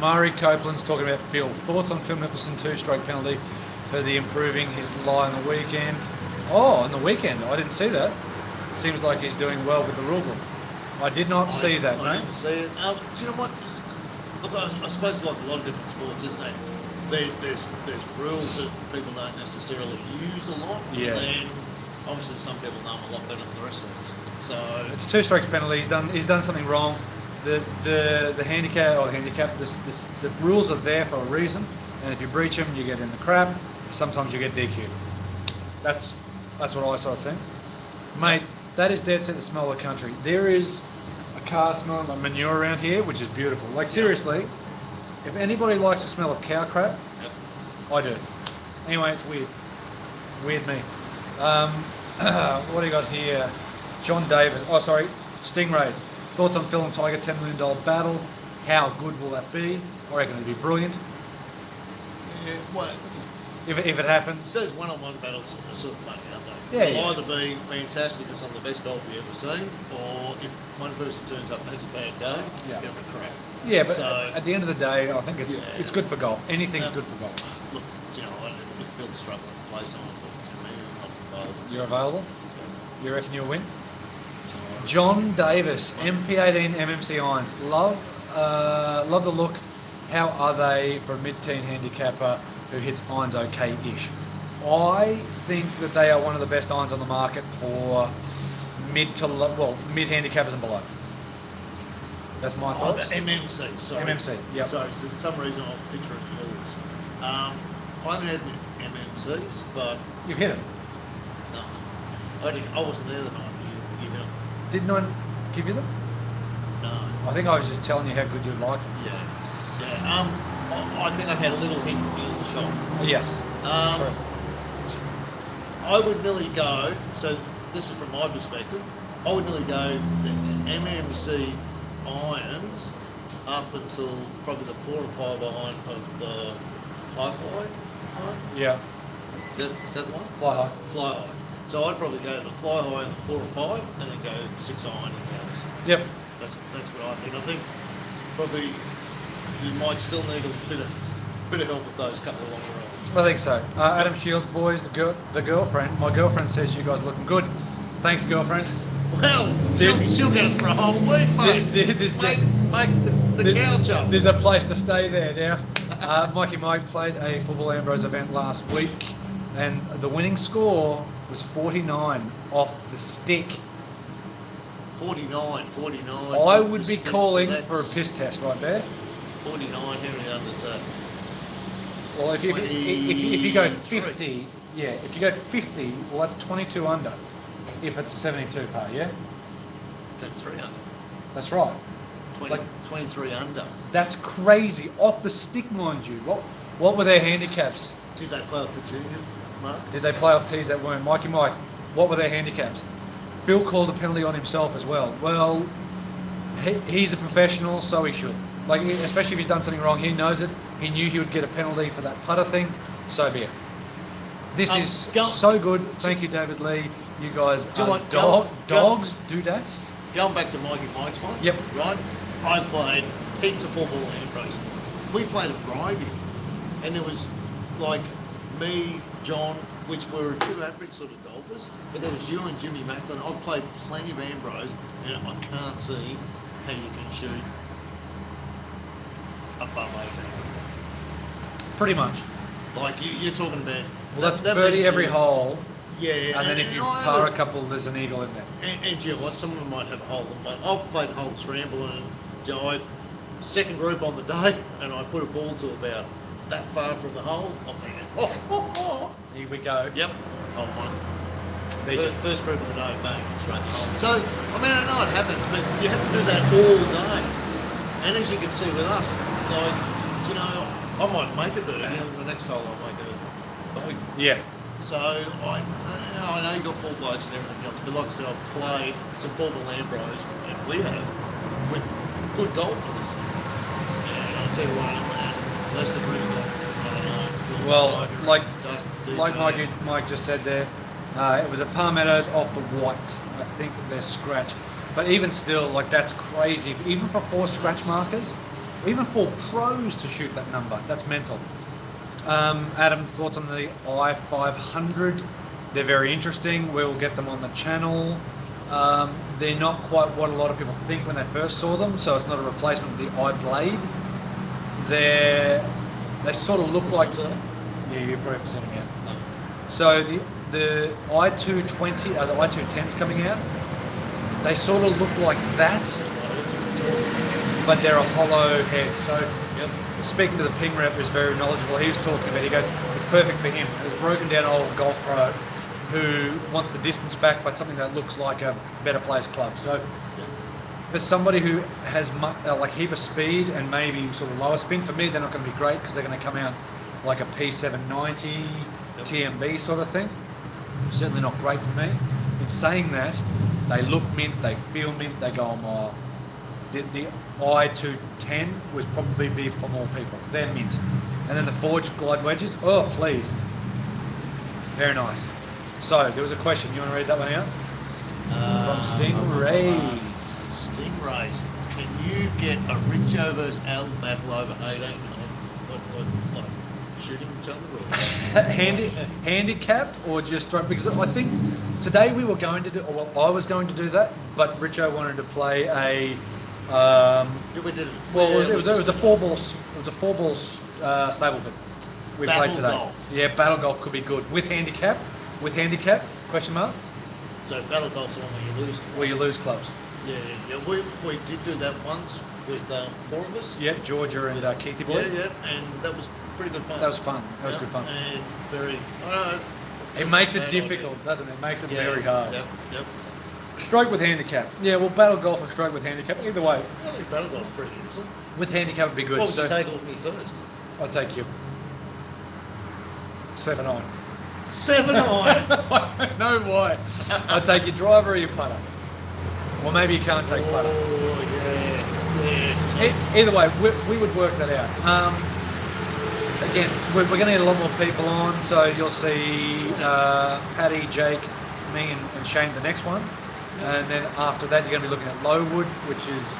Murray Copeland's talking about Phil. Thoughts on Phil Mickelson 2-stroke penalty for the improving his lie on the weekend? Oh, on the weekend, I didn't see that. Seems like he's doing well with the rule book. I did not see that, I didn't see it. Do you know what? Look, I suppose like a lot of different sports, isn't it? There's rules that people don't necessarily use a lot. Yeah. And then obviously some people know them a lot better than the rest of us. So it's a 2-stroke penalty. He's done something wrong. The handicap. The rules are there for a reason, and if you breach them, you get in the crap. Sometimes you get DQ. That's what I sort of think, mate. That is dead set the smell of the country. There is a car smelling like manure around here, which is beautiful. Like seriously, if anybody likes the smell of cow crap, I do. Anyway, it's weird. Weird me. What do you got here? John Davis. Oh, sorry. Stingrays. Thoughts on Phil and Tiger $10 million battle? How good will that be? I reckon it'll be brilliant. Yeah, well, if it happens. Those one-on-one battles are sort of funny, aren't they? Yeah, They'll either be fantastic and some of the best golf you've ever seen, or if one person turns up and has a bad day, you have a crap. Yeah, but at the end of the day, I think it's good for golf. Anything's good for golf. Look, you know, if Phil's struggling to play someone for 10 million, I'm available. You're available? You reckon you'll win? John Davis, MP18 MMC irons. Love the look. How are they for a mid-teen handicapper who hits irons okay-ish? I think that they are one of the best irons on the market for mid handicappers and below. That's my thoughts. The MMC, sorry. MMC, yep. Sorry, so for some reason I was picturing yours. I haven't had the MMCs, but... You've hit them? No. I wasn't there the night you hit them. Didn't I give you them? No. I think I was just telling you how good you'd like them. Yeah. I think I had a little hint in the shop. Yes. True. I would nearly go, so this is from my perspective, I would nearly go the MMC irons up until probably the 4 and 5 iron of the hi-fi iron. Yeah. Is that the one? Fly high. Fly high. So I'd probably go to the fly high and the 4 and 5 and then go 6 iron and goes. Yep. That's what I think. I think probably you might still need a bit of help with those couple of longer rounds. I think so. Adam Shields, boys, the girlfriend. My girlfriend says you guys are looking good. Thanks, girlfriend. Well, she'll get us for a whole week, mate. Make the couch up. There's a place to stay there now. Mikey Mike played a Football Ambrose event last week, and the winning score was 49 off the stick. 49. I would be calling for a piss test right there. 49, how many unders that? Well, if you go 50, if you go 50, well, that's 22 under. If it's a 72 par, yeah? 23 under. That's right. 23 under. That's crazy. Off the stick, mind you. What were their handicaps? Did they play off the junior, Mark? Did they play off tees that weren't? Mikey Mike, what were their handicaps? Phil called a penalty on himself as well. Well, he's a professional, so he should. Like, especially if he's done something wrong, he knows it. He knew he would get a penalty for that putter thing. So be it. This is so good. Thank you, David Lee. You guys are dogs, doodads. Going back to Mikey Mike's one. Yep. Right? I played heaps of football and pros. We played at Peregian, and there was like me, John, which were two average sort of golfers, but there was you and Jimmy Macklin. I've played plenty of Ambros, and I can't see how you can shoot above 18. Pretty much. Like you're talking about. Well, that's birdie every hole. Yeah, and then if you par a couple, there's an eagle in there. And you know what? Some of them might have a hole. But I've played hole scramble, and you know, second group on the day, and I put a ball to about that far from the hole. I'm thinking, Here we go. Yep, hole one. Peregian. First group of the day, bang, straight in the hole. So, I mean, I know it happens, but you have to do that all day. And as you can see with us, like, you know, I might make a birdie, and the next hole I'll make a bogey. Yeah. So, I know you've got full blokes and everything else, but like I said, I've played some football Ambros, and we have, with good golfers. And I'll tell you what, Lester Bruce got, I don't know. Well, like Mike just said there, it was a Palmettos off the whites. I think they're scratch. But even still, like, that's crazy. Even for 4 scratch markers, even for pros to shoot that number, that's mental. Adam, thoughts on the i500? They're very interesting. We'll get them on the channel. They're not quite what a lot of people think when they first saw them, so it's not a replacement of the iBlade. They sort of look like... Yeah, you're probably seen them out. So the i220, the i210's coming out. They sort of look like that, but they're a hollow head. So speaking to the ping rep, who's very knowledgeable, he was talking about, he goes, it's perfect for him. It was a broken down old golf pro who wants the distance back, but something that looks like a better player's club. So for somebody who has like heap of speed and maybe sort of lower spin, for me they're not going to be great because they're going to come out like a P790 TMB sort of thing. Certainly not great for me. In saying that, they look mint, they feel mint, they go a mile. The I210 was probably be for more people. They're mint. And then the forged glide wedges, oh please. Very nice. So there was a question, you want to read that one out? From Stingrays. Stingrays. Can you get a RICHO versus Al battle over 18? What, shooting each other? Or? Handicapped or just straight? Because I think today we were going to do, or well, I was going to do that, but RICHO wanted to play a. We did it. Well, it was a 4-ball. It was a 4-ball Stableford. We battle played today. Golf. Yeah, battle golf could be good with handicap. With handicap? Question mark. So battle golf's the one where you lose. Where you lose clubs. Yeah. We did do that once with 4 of us. Yeah, Georgia and Keithy boy. Yeah, and that was pretty good fun. That was fun. That was good fun. And very. It makes it difficult, doesn't it? It makes it very hard. Yep. Stroke with handicap. Yeah, well, battle golf and stroke with handicap. Either way. I think battle golf's pretty interesting. With handicap would be good. What would you take off me first? I'll take you 7-9. 7-9. I don't know why. I'll take your driver or your putter. Well, maybe you can't take putter. Oh yeah. Either way, we would work that out. Again, we're going to get a lot more people on, so you'll see Paddy, Jake, me, and Shane the next one. And then after that, you're going to be looking at Lowood, which is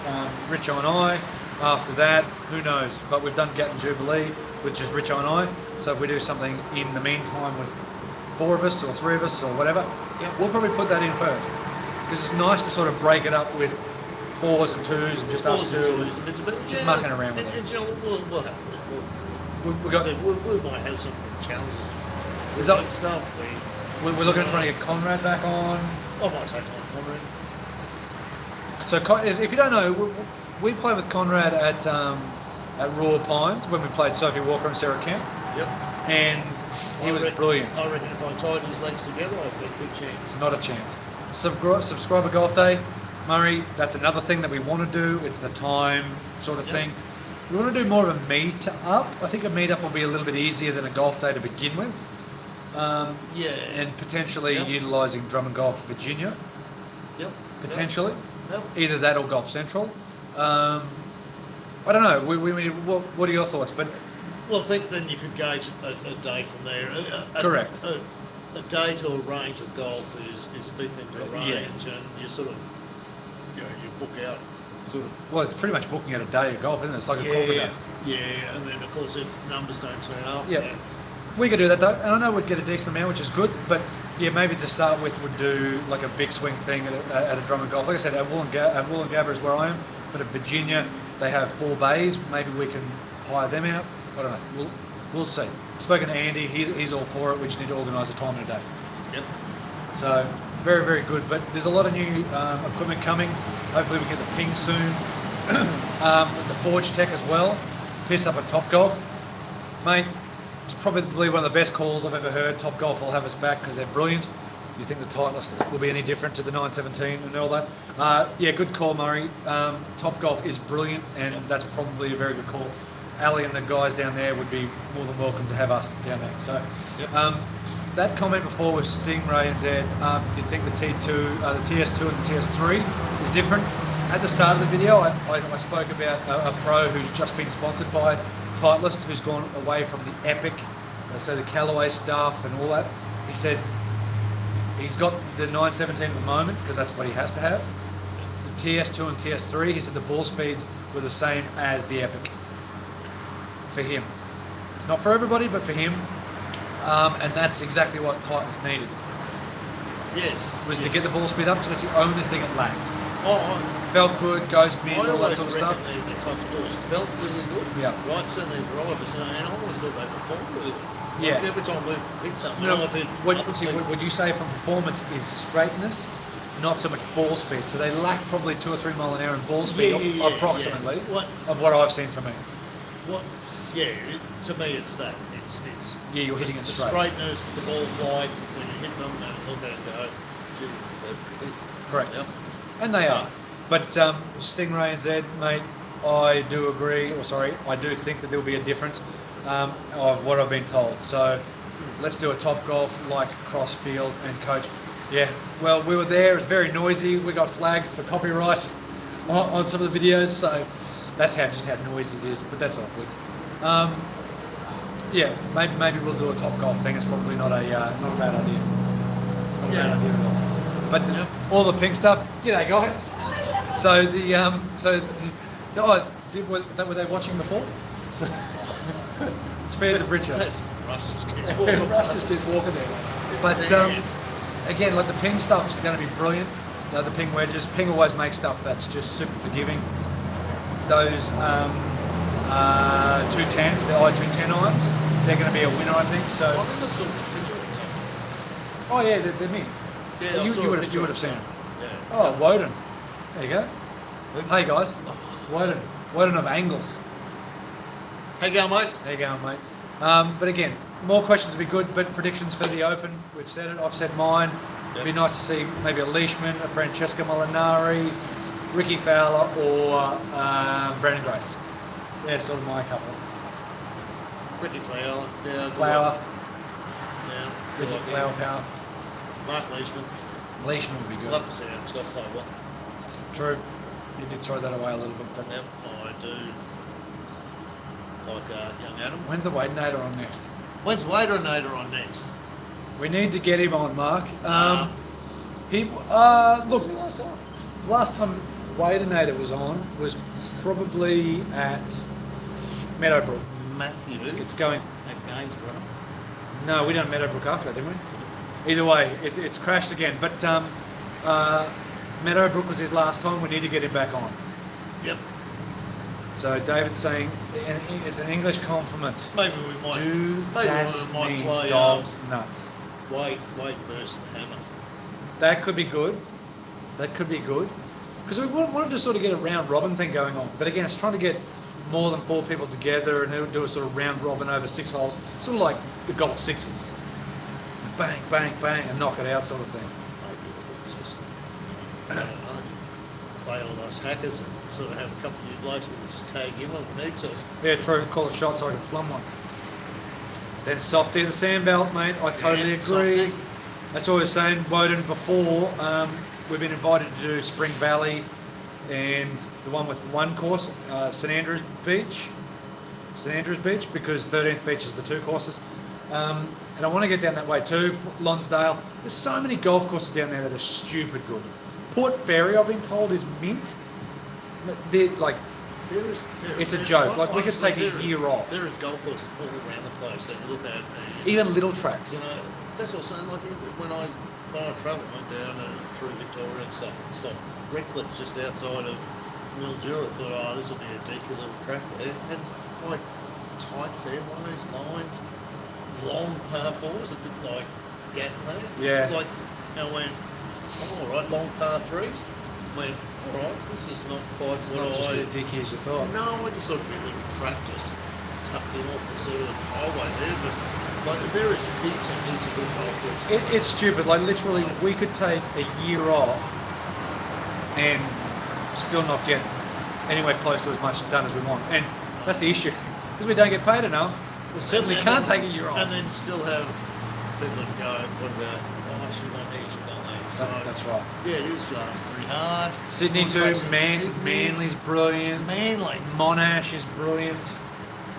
RICHO and I. After that, who knows? But we've done Gatton Jubilee, which is RICHO and I. So if we do something in the meantime with 4 of us or 3 of us or whatever, we'll probably put that in first. Because it's nice to sort of break it up with 4s and 2s and just us two. Just mucking around with it. And you know, we'll have we might have some challenges. Is that stuff? We're looking at trying to get Conrad back on. I might take on Conrad. So if you don't know, we played with Conrad at Raw Pines when we played Sophie Walker and Sarah Kemp. Yep. And he was brilliant. I reckon if I tied his legs together, I've got a good chance. Not a chance. Subscriber Golf Day, Murray, that's another thing that we want to do. It's the time sort of thing. We want to do more of a meet-up. I think a meet-up will be a little bit easier than a golf day to begin with. And potentially utilising Drum and Golf Virginia. Yep. Potentially. Yep. Either that or Golf Central. I don't know. What are your thoughts? But well, I think then you could gauge a day from there. Correct. A day to a range of golf is a big thing to arrange, and you sort of you book out sort of. Well, it's pretty much booking out a day of golf, isn't it? It's like a corporate day. Yeah, and then of course if numbers don't turn up. Yeah. We could do that though, and I know we'd get a decent amount, which is good. But yeah, maybe to start with, would do like a big swing thing at a Drummond Golf. Like I said, at Wollongabba is where I am, but at Virginia they have 4 bays. Maybe we can hire them out. I don't know. We'll see. Spoken to Andy, he's all for it. We just need to organise a time and a day. Yep. So very, very good. But there's a lot of new equipment coming. Hopefully we get the ping soon. The Forge Tech as well. Piss up at Topgolf, mate. It's probably one of the best calls I've ever heard. Topgolf will have us back because they're brilliant. You think the Titleist will be any different to the 917 and all that? Yeah, good call, Murray. Topgolf is brilliant, and that's probably a very good call. Ali and the guys down there would be more than welcome to have us down there. So, that comment before was Stingray and Zed. You think the T2, the TS2 and the TS3 is different? At the start of the video, I spoke about a pro who's just been sponsored by Titleist, who's gone away from the Epic, so the Callaway stuff and all that. He said he's got the 917 at the moment because that's what he has to have. The TS2 and TS3, he said the ball speeds were the same as the Epic for him. It's not for everybody, but for him. And that's exactly what Titleist needed. Yes. Was to get the ball speed up because that's the only thing it lacked. Felt good, goes mid, all that sort of stuff. The types of balls felt really good. Yeah. Right, certainly drivers, and I always thought they performed really good. Yeah. Like every time we picked something, what you say from performance is straightness, not so much ball speed. So they lack probably 2 or 3 mile an hour in ball speed, approximately, of what I've seen from me. To me it's that. It's you're hitting it the straight. Straightness, the ball flight, when you hit them, and look at it go. They're pretty. Correct. Yep. And they are. But Stingray and Zed, mate, I do agree, I do think that there will be a difference of what I've been told. So let's do a Topgolf like cross-field and coach. Yeah, well, we were there. It's very noisy. We got flagged for copyright on some of the videos, so that's how noisy it is. But that's all good. Yeah, maybe we'll do a Topgolf thing. It's probably not a bad idea. Not a bad idea at all. But all the pink stuff. G'day, guys. So were they watching before? So, it's fans of Richard. Russ just keeps walking. There. But again, like the ping stuff's going to be brilliant. The ping wedges. Ping always makes stuff that's just super forgiving. Those 210, the I-210 irons, they're going to be a winner, I think. So. Oh yeah, they're me. Yeah, you would have seen them. Yeah. Oh, Woden. There you go. Hey guys, Woden of Angles. How you going, mate? How you going, mate? But again, more questions would be good, but predictions for the Open, we've said it, I've said mine. It'd be nice to see maybe a Leishman, a Francesca Molinari, Ricky Fowler, or Brandon Grace. Yeah, sort of my couple. Ricky Flower. Yeah. Flower. Yeah. Ricky Flower power. Mark Leishman. Leishman would be good. Love to see him. He's got to play well. True. You did throw that away a little bit, but. Yep, I do. Like young Adam. When's the Wade Nader on next? When's Wade or Nader on next? We need to get him on, Mark. Look. Last time Wade and Nader was on was probably at Meadowbrook. Matthew. It's going. At Gainsborough. No, we done Meadowbrook after that, didn't we? Either way, it's crashed again. But Meadowbrook was his last time. We need to get him back on. Yep. So David's saying it's an English compliment. Maybe we might. Das means play, dogs nuts. Wade versus the Hammer. That could be good. Because we wanted to sort of get a round robin thing going on. But again, it's trying to get more than 4 people together and do a sort of round robin over 6 holes. Sort of like the golf sixes. Bang, bang, bang, and knock it out sort of thing. Maybe it's just play all those hackers and sort of have a couple of new blokes we can just tag in when we need to. Yeah, true. Call a shot so I can flum one. Then Softy the Sandbelt, mate. I totally agree. Softy. That's what we were saying, Woden, before. We've been invited to do Spring Valley and the one with the one course, St Andrews Beach, because 13th Beach is the 2 courses. And I want to get down that way too, Lonsdale. There's so many golf courses down there that are stupid good. Port Fairy, I've been told, is mint. like it's a there's- joke. Like we could honestly, take a year off. There is golf courses all around the place that you look at. And, Even little tracks. you know, that's what I'm saying. Like when I travelled, went down through Victoria and stuff, and stopped Redcliffe's just outside of Mildura. Thought, oh, this will be a decent little track there, and like tight fairways, lined, long par fours, a bit like Gatton there. Yeah. Like, and I went, oh, all right, long par threes. Went, all right, this is not quite It's what not just I. as dicky as you thought. No, I just thought it'd be a little track just tucked in off the sort of highway there, but like there is heaps and heaps of good golf courses. It's stupid. Like literally, we could take a year off and still not get anywhere close to as much done as we want. And that's the issue because we don't get paid enough. We certainly And can't then- take a year off. And then still have people that go, what about, oh, I should have done these, should have done these. So, That's right. yeah, it is pretty hard. Sydney too. Contracts in Sydney. Manly's brilliant. Manly. Monash is brilliant.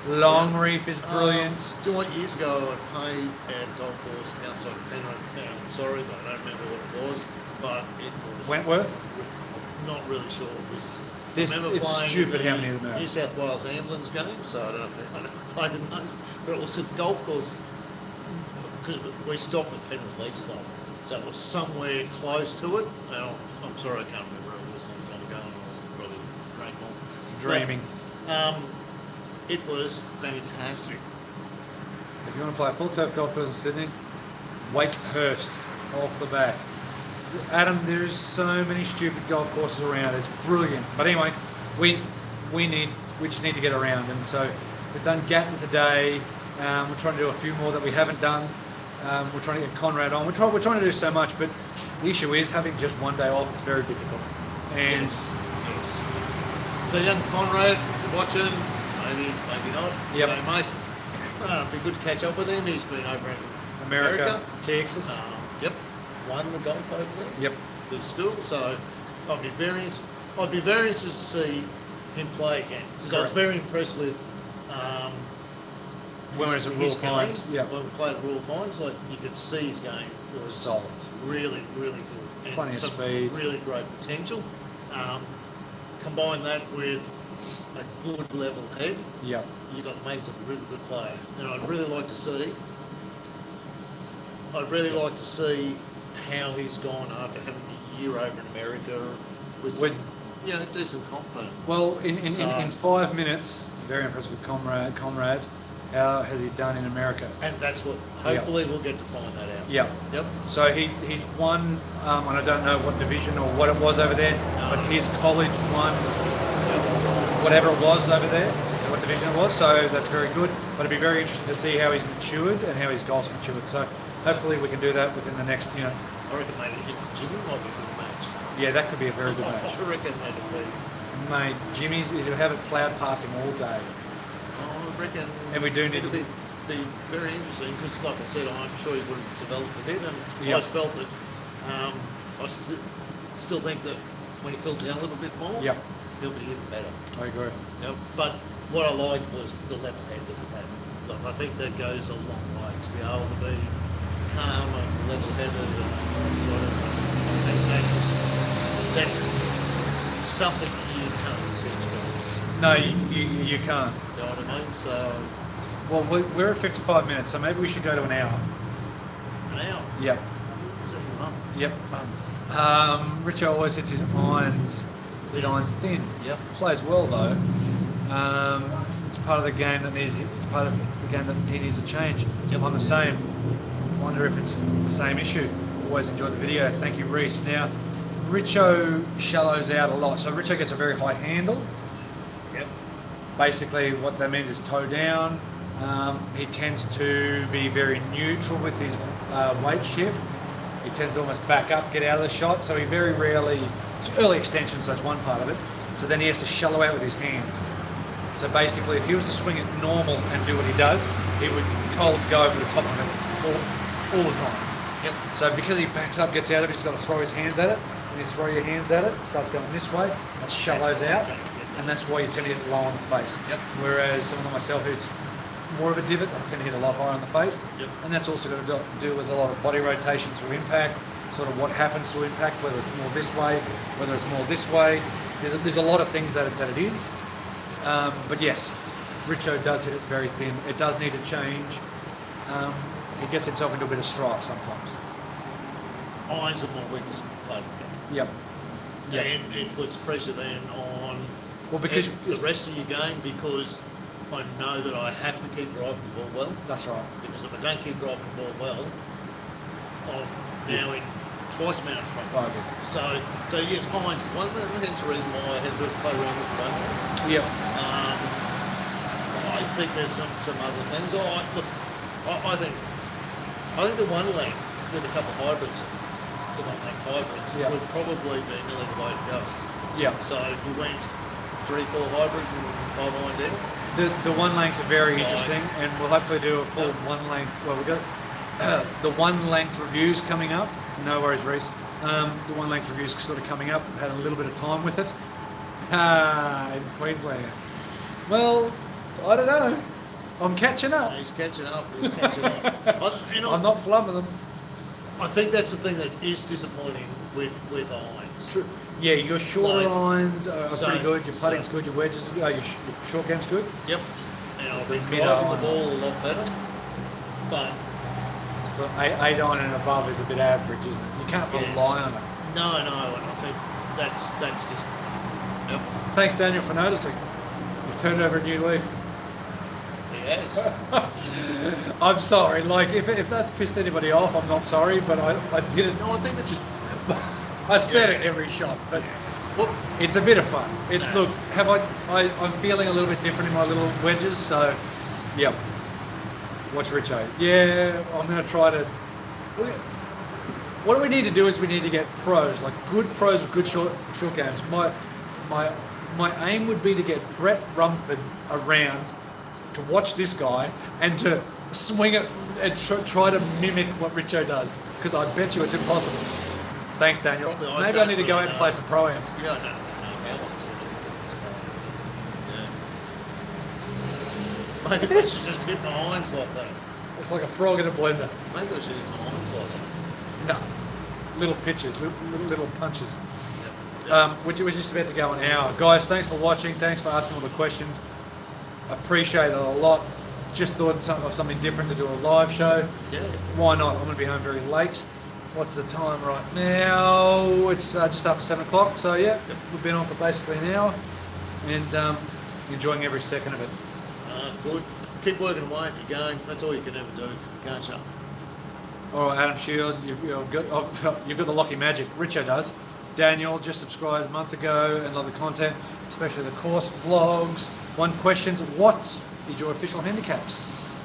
Longreef is brilliant. Do you know what, years ago I played at a golf course outside of Penrith. I'm sorry, but I don't remember what it was. But it was Wentworth. not really sure. It was. This I remember it's playing stupid the how many of them are. New South Wales Ambulance game, so I don't know if I never played in those. But it was a golf course because we stopped at Penrith League Stop, so it was somewhere close to it. Now, I'm sorry, I can't remember. It was a long time ago, and I was probably drank more. Dreaming. It was fantastic. If you want to play a full turf golf course in Sydney, Wakehurst off the back. Adam, there's so many stupid golf courses around. It's brilliant. But anyway, we just need to get around. And so we've done Gatton today. We're trying to do a few more that we haven't done. We're trying to get Conrad on. We're trying to do so much, but the issue is having just one day off. It's very difficult. And yes. So young Conrad, if you're watching, maybe not. Yep. Hey, mate. It'd be good to catch up with him. He's been over in America, Texas. Yep. Won the golf over there. Yep. The school. So I'd be very interested to see him play again because I was Correct. very impressed with. When we was at Royal Pines, yeah. When we played at Royal Pines, like you could see his game was Solid. really, really good. And Plenty of some speed. Really great potential. Combine that with a good level head, Yep. you got made some really good player. And I'd really like to see how he's gone after having a year over in America with some, decent comp. Well, in 5 minutes, very impressed with Conrad. How has he done in America? And that's what, hopefully we'll get to find that out. Yeah. Yep. So he's won, and I don't know what division or what it was over there, but his college won whatever it was over there, what division it was. So that's very good. But it'd be very interesting to see how he's matured and how his golf's matured. So hopefully we can do that within the next, I reckon maybe him and Jimmy might be a good match. Yeah, that could be a very good match. I reckon that'd be. Mate, he'll have it ploughed past him all day. I reckon. And we do need it'll to be very interesting because, like I said, I'm sure he would have developed a bit, and I Yep. just felt that I still think that when he filled down a little bit more, Yep. he'll be even better. I agree. Yep. But what I liked was the level head that he had. Look, I think that goes a long way to be able to be calm and level-headed and sort of. I think that's something you can't teach golfers. No, you can't. You know what I mean? So Well, we're at 55 minutes, so maybe we should go to an hour. an hour. Yep. Is that your mum? Yep. Richo always hits his irons thin. Yep. Plays well though. It's part of the game that needs. It's part of the game that he needs to change. Yep. I'm the same. Wonder if it's the same issue. Always enjoyed the video. Thank you, Reese. Now, Richo shallows out a lot, so Richo gets a very high handle. Yep. Basically, what that means is toe down. He tends to be very neutral with his weight shift. He tends to almost back up, get out of the shot. So he very rarely, it's early extension, so that's one part of it. So then he has to shallow out with his hands. So basically, if he was to swing it normal and do what he does, he would go over the top of it all the time. Yep. So because he backs up, gets out of it, he's got to throw his hands at it. When you throw your hands at it, it starts going this way, that shallows out, and that's why you tend to hit it low on the face. Yep. Whereas someone like myself who's more of a divot, I tend to hit a lot higher on the face. Yep. And that's also got to do with a lot of body rotation through impact, sort of what happens to impact, whether it's more this way, whether it's more this way. There's a lot of things that it is. But yes, Richo does hit it very thin. It does need to change. He gets himself into a bit of strife sometimes. Irons are more weakest part of the game. Yep. And it puts pressure then on because the rest of your game, because I know that I have to keep driving the ball well. That's right. Because if I don't keep driving the ball well, I'm now in twice amount of trouble. So yes, irons is one. Hence the reason why I had a bit of play around with the bone. Yep. I think there's some other things. I think the one length with a couple of hybrids, the one length hybrids, would probably be nearly the way to go. Yeah. So if we went 3-4 hybrid and 5 iron down. The one lengths are very interesting, and we'll hopefully do a full one length. Well, we've got the one length reviews coming up. No worries, Reese. The one length reviews sort of coming up. We've had a little bit of time with it in Queensland. Well, I don't know. I'm catching up. He's catching up. I'm not flubbing them. I think that's the thing that is disappointing with irons. True. Yeah, your shorter irons are pretty good. Your putting's good. Your wedges, your short game's good. Yep. And I think mid driving the ball a lot better. But so 8 iron and above is a bit average, isn't it? You can't rely on it. No, and I think that's just. Yep. Thanks, Daniel, for noticing. You've turned over a new leaf. He has. I'm sorry. Like, if that's pissed anybody off, I'm not sorry, but I didn't. No, I think that's. I said it every shot, but it's a bit of fun. Look, I'm feeling a little bit different in my little wedges, so yeah. Watch Richo. Yeah, I'm going to try to. What we need to do is we need to get pros, like good pros with good short games. My aim would be to get Brett Rumford around to watch this guy and to swing it and try to mimic what Richo does, because I bet you it's impossible. Thanks, Daniel. Maybe I need to go out and play some pro-ams. Yeah, I don't know how long. Maybe I should just hit my irons like that. It's like a frog in a blender. Maybe I should hit my irons like that. No. Little pitches, little punches. Which was just about to go an hour. Guys, thanks for watching. Thanks for asking all the questions. Appreciate it a lot. Just thought of something different to do a live show. Yeah. Why not? I'm going to be home very late. What's the time right now? It's just after 7 o'clock. So yeah, we've been on for basically an hour, and enjoying every second of it. Good. Keep working away at your game. That's all you can ever do, can't you? All right, Adam Shield, you've got the Lockie Magic. Richo does. Daniel just subscribed a month ago and love the content, especially the course vlogs. One question: what is your official handicaps?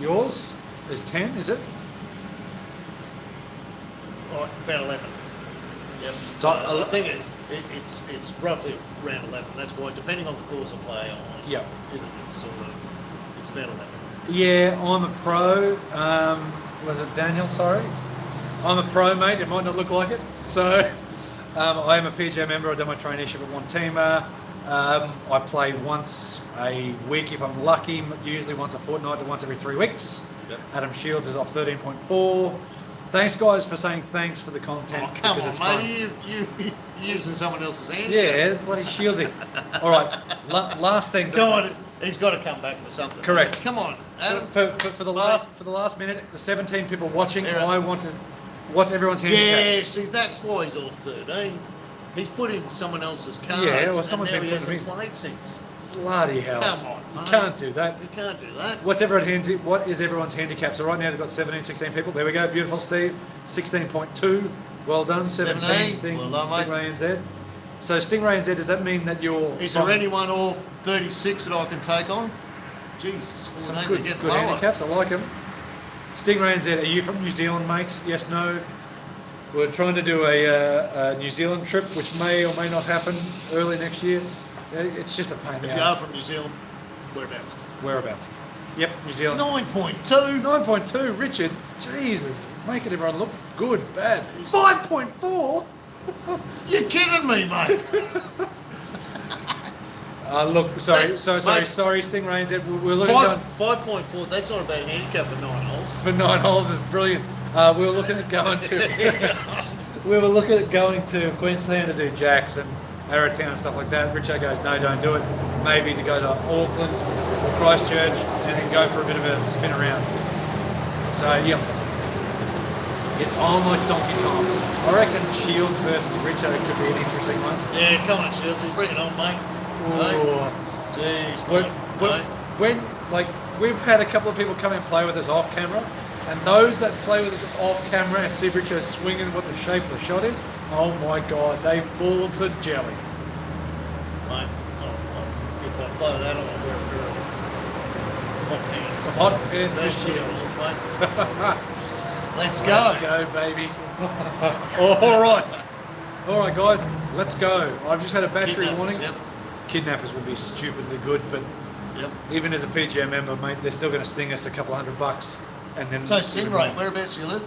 Yours is 10, is it? Right, about 11. Yep. So I think it's roughly around 11. That's why, depending on the course I play on, yeah, it's about 11. Yeah, I'm a pro. Was it Daniel? Sorry, I'm a pro, mate. It might not look like it. So I am a PGA member. I do my traineeship at One Teamer. I play once a week if I'm lucky. Usually once a fortnight to once every 3 weeks. Yep. Adam Shields is off 13.4. Thanks, guys, for saying thanks for the content. Oh, come on, mate. You using someone else's hand? Yeah, bloody Shieldsy. All right, last thing. Come on, he's got to come back with something. Correct. Come on, Adam. For the last minute, the 17 people watching, I want to. What's everyone's handicap? Yeah, see, that's why he's off 13. He's put in someone else's cards, yeah, well, someone's and now been he hasn't played since. Bloody hell. Come on, mate. You can't do that. You can't do that. What is everyone's handicap? So right now they've got 17, 16 people. There we go. Beautiful, Steve. 16.2. Well done. 17. Stingray NZ. So Stingray NZ, does that mean that you're... Is there anyone off 36 that I can take on? Jesus. Some good handicaps. I like them. Stingray NZ, are you from New Zealand, mate? Yes, no? We're trying to do a New Zealand trip, which may or may not happen early next year. It's just a pain in the ass. If you are from New Zealand, Whereabouts? Yep, New Zealand. 9.2. 9.2, Richard. Jesus, making everyone look good, bad. 5.4. You're kidding me, mate. Look, sorry, Mate, sorry, Stingrays. We're looking at 5.4. That's not a bad handicap for 9 holes. for 9 holes is brilliant. We were looking at going to Queensland to do jacks and Arrowtown and stuff like that. Richo goes, no, don't do it. Maybe to go to Auckland or Christchurch and then go for a bit of a spin around. So yeah, it's on like Donkey Kong. I reckon Shields versus Richo could be an interesting one. Yeah, come on, Shields, bring it on, mate. Ooh. Jeez, When like we've had a couple of people come and play with us off camera, and those that play with us off camera and see Richo swinging what the shape of the shot is, oh my god, they fall to jelly. Mate, if I play that, I want to wear a pair of hot pants. Hot pants for That's Shields. Let's go. Let's go, baby. All right, guys, let's go. I've just had a battery Kidnappers, warning. Yep. Kidnappers would be stupidly good, but Yep. even as a PGA member, mate, they're still going to sting us a couple $100, and then. So, Stingray, whereabouts you live?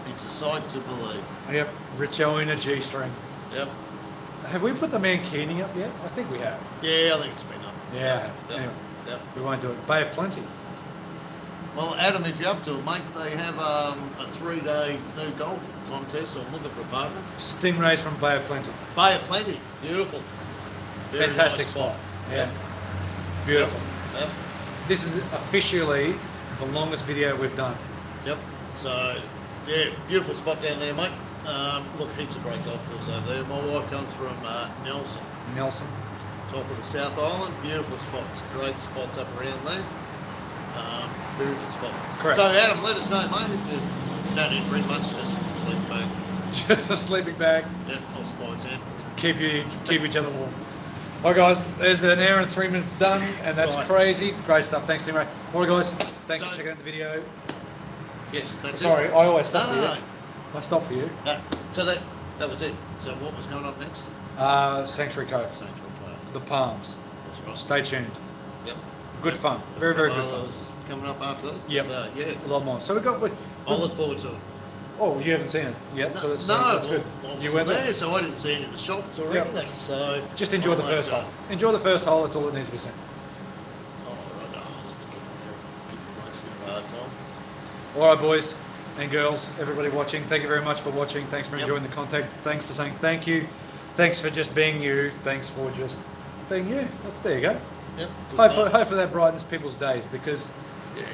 It's a sight to believe. Yep, Richo in a G-string. Yep. Have we put the Mankini up yet? I think we have. Yeah, I think it's been up. Yeah, I have. Yep. Anyway, Yep. we won't do it. Bay of Plenty. Well, Adam, if you're up to it, mate, they have a 3-day new golf contest, so I'm looking for a partner. Stingrays from Bay of Plenty. Bay of Plenty, beautiful. Very Fantastic nice spot. Yeah. Yep. Beautiful. Yep. This is officially the longest video we've done. Yep. So, yeah, beautiful spot down there, mate. Look, heaps of great golf course over there. My wife comes from Nelson, Nelson. top of the South Island. Beautiful spots, great spots up around there. Very good spot. Correct. So, Adam, let us know, mate, if you don't need to bring much, just sleep back. Just a sleeping bag. Yeah, I'll supply 10. Keep each other warm. All right, guys, there's an hour and 3 minutes done, and that's Right. crazy. Great stuff. Thanks, Stingray. All right, guys, thanks for So- checking out the video. Yes, that's Sorry, it. I always stop No, for no, you. I stop for you. no. So that was it. So what was going up next? Sanctuary Cove, Central Cove. the Palms. That's right. Stay tuned. Yep. Good fun. Very, very good fun. Others coming up after that. Yep. So, yeah. A lot more. So we got. I'll look forward to it. Oh, you haven't seen it yet, so that's, no, that's good. I You wasn't went there, there. so I didn't see any of the shots or Yep. anything. So Just enjoy the I'll first go. hole. Enjoy the first hole. That's all that needs to be seen. Oh, right. I'll have to get there. People makes me a hard time. All right, boys and girls, everybody watching, thank you very much for watching. Thanks for Yep. enjoying the content. Thanks for saying thank you. Thanks for just being you. Thanks for just being you. There you go. Yep. good Hopefully, night. hopefully that brightens people's days because,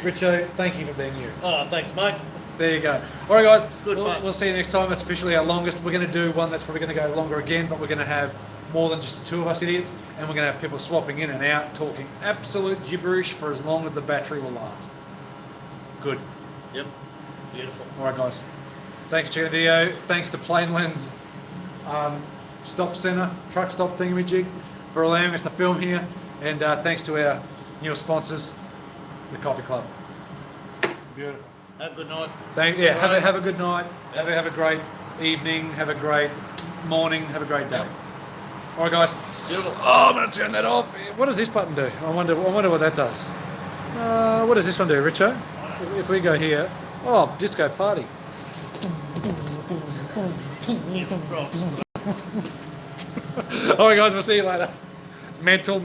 Richo, thank you for being you. Oh, thanks, mate. There you go. All right, guys. Good fun. We'll see you next time. It's officially our longest. We're going to do one that's probably going to go longer again, but we're going to have more than just the two of us idiots, and we're going to have people swapping in and out, talking absolute gibberish for as long as the battery will last. Good. Yep. Beautiful. All right, guys. Thanks for checking the video. Thanks to Plainlands Stop Centre, truck stop thingamajig, for allowing us to film here, and thanks to our new sponsors, the Coffee Club. Beautiful. Have a good night. Thanks. See Yeah. you Have later. a good night. Have a great evening. Have a great morning. Have a great day. All right, guys. Beautiful. Oh, I'm going to turn that off. What does this button do? I wonder what that does. What does this one do, Richo? If we go here, oh, disco party. All right, guys. We'll see you later. Mental.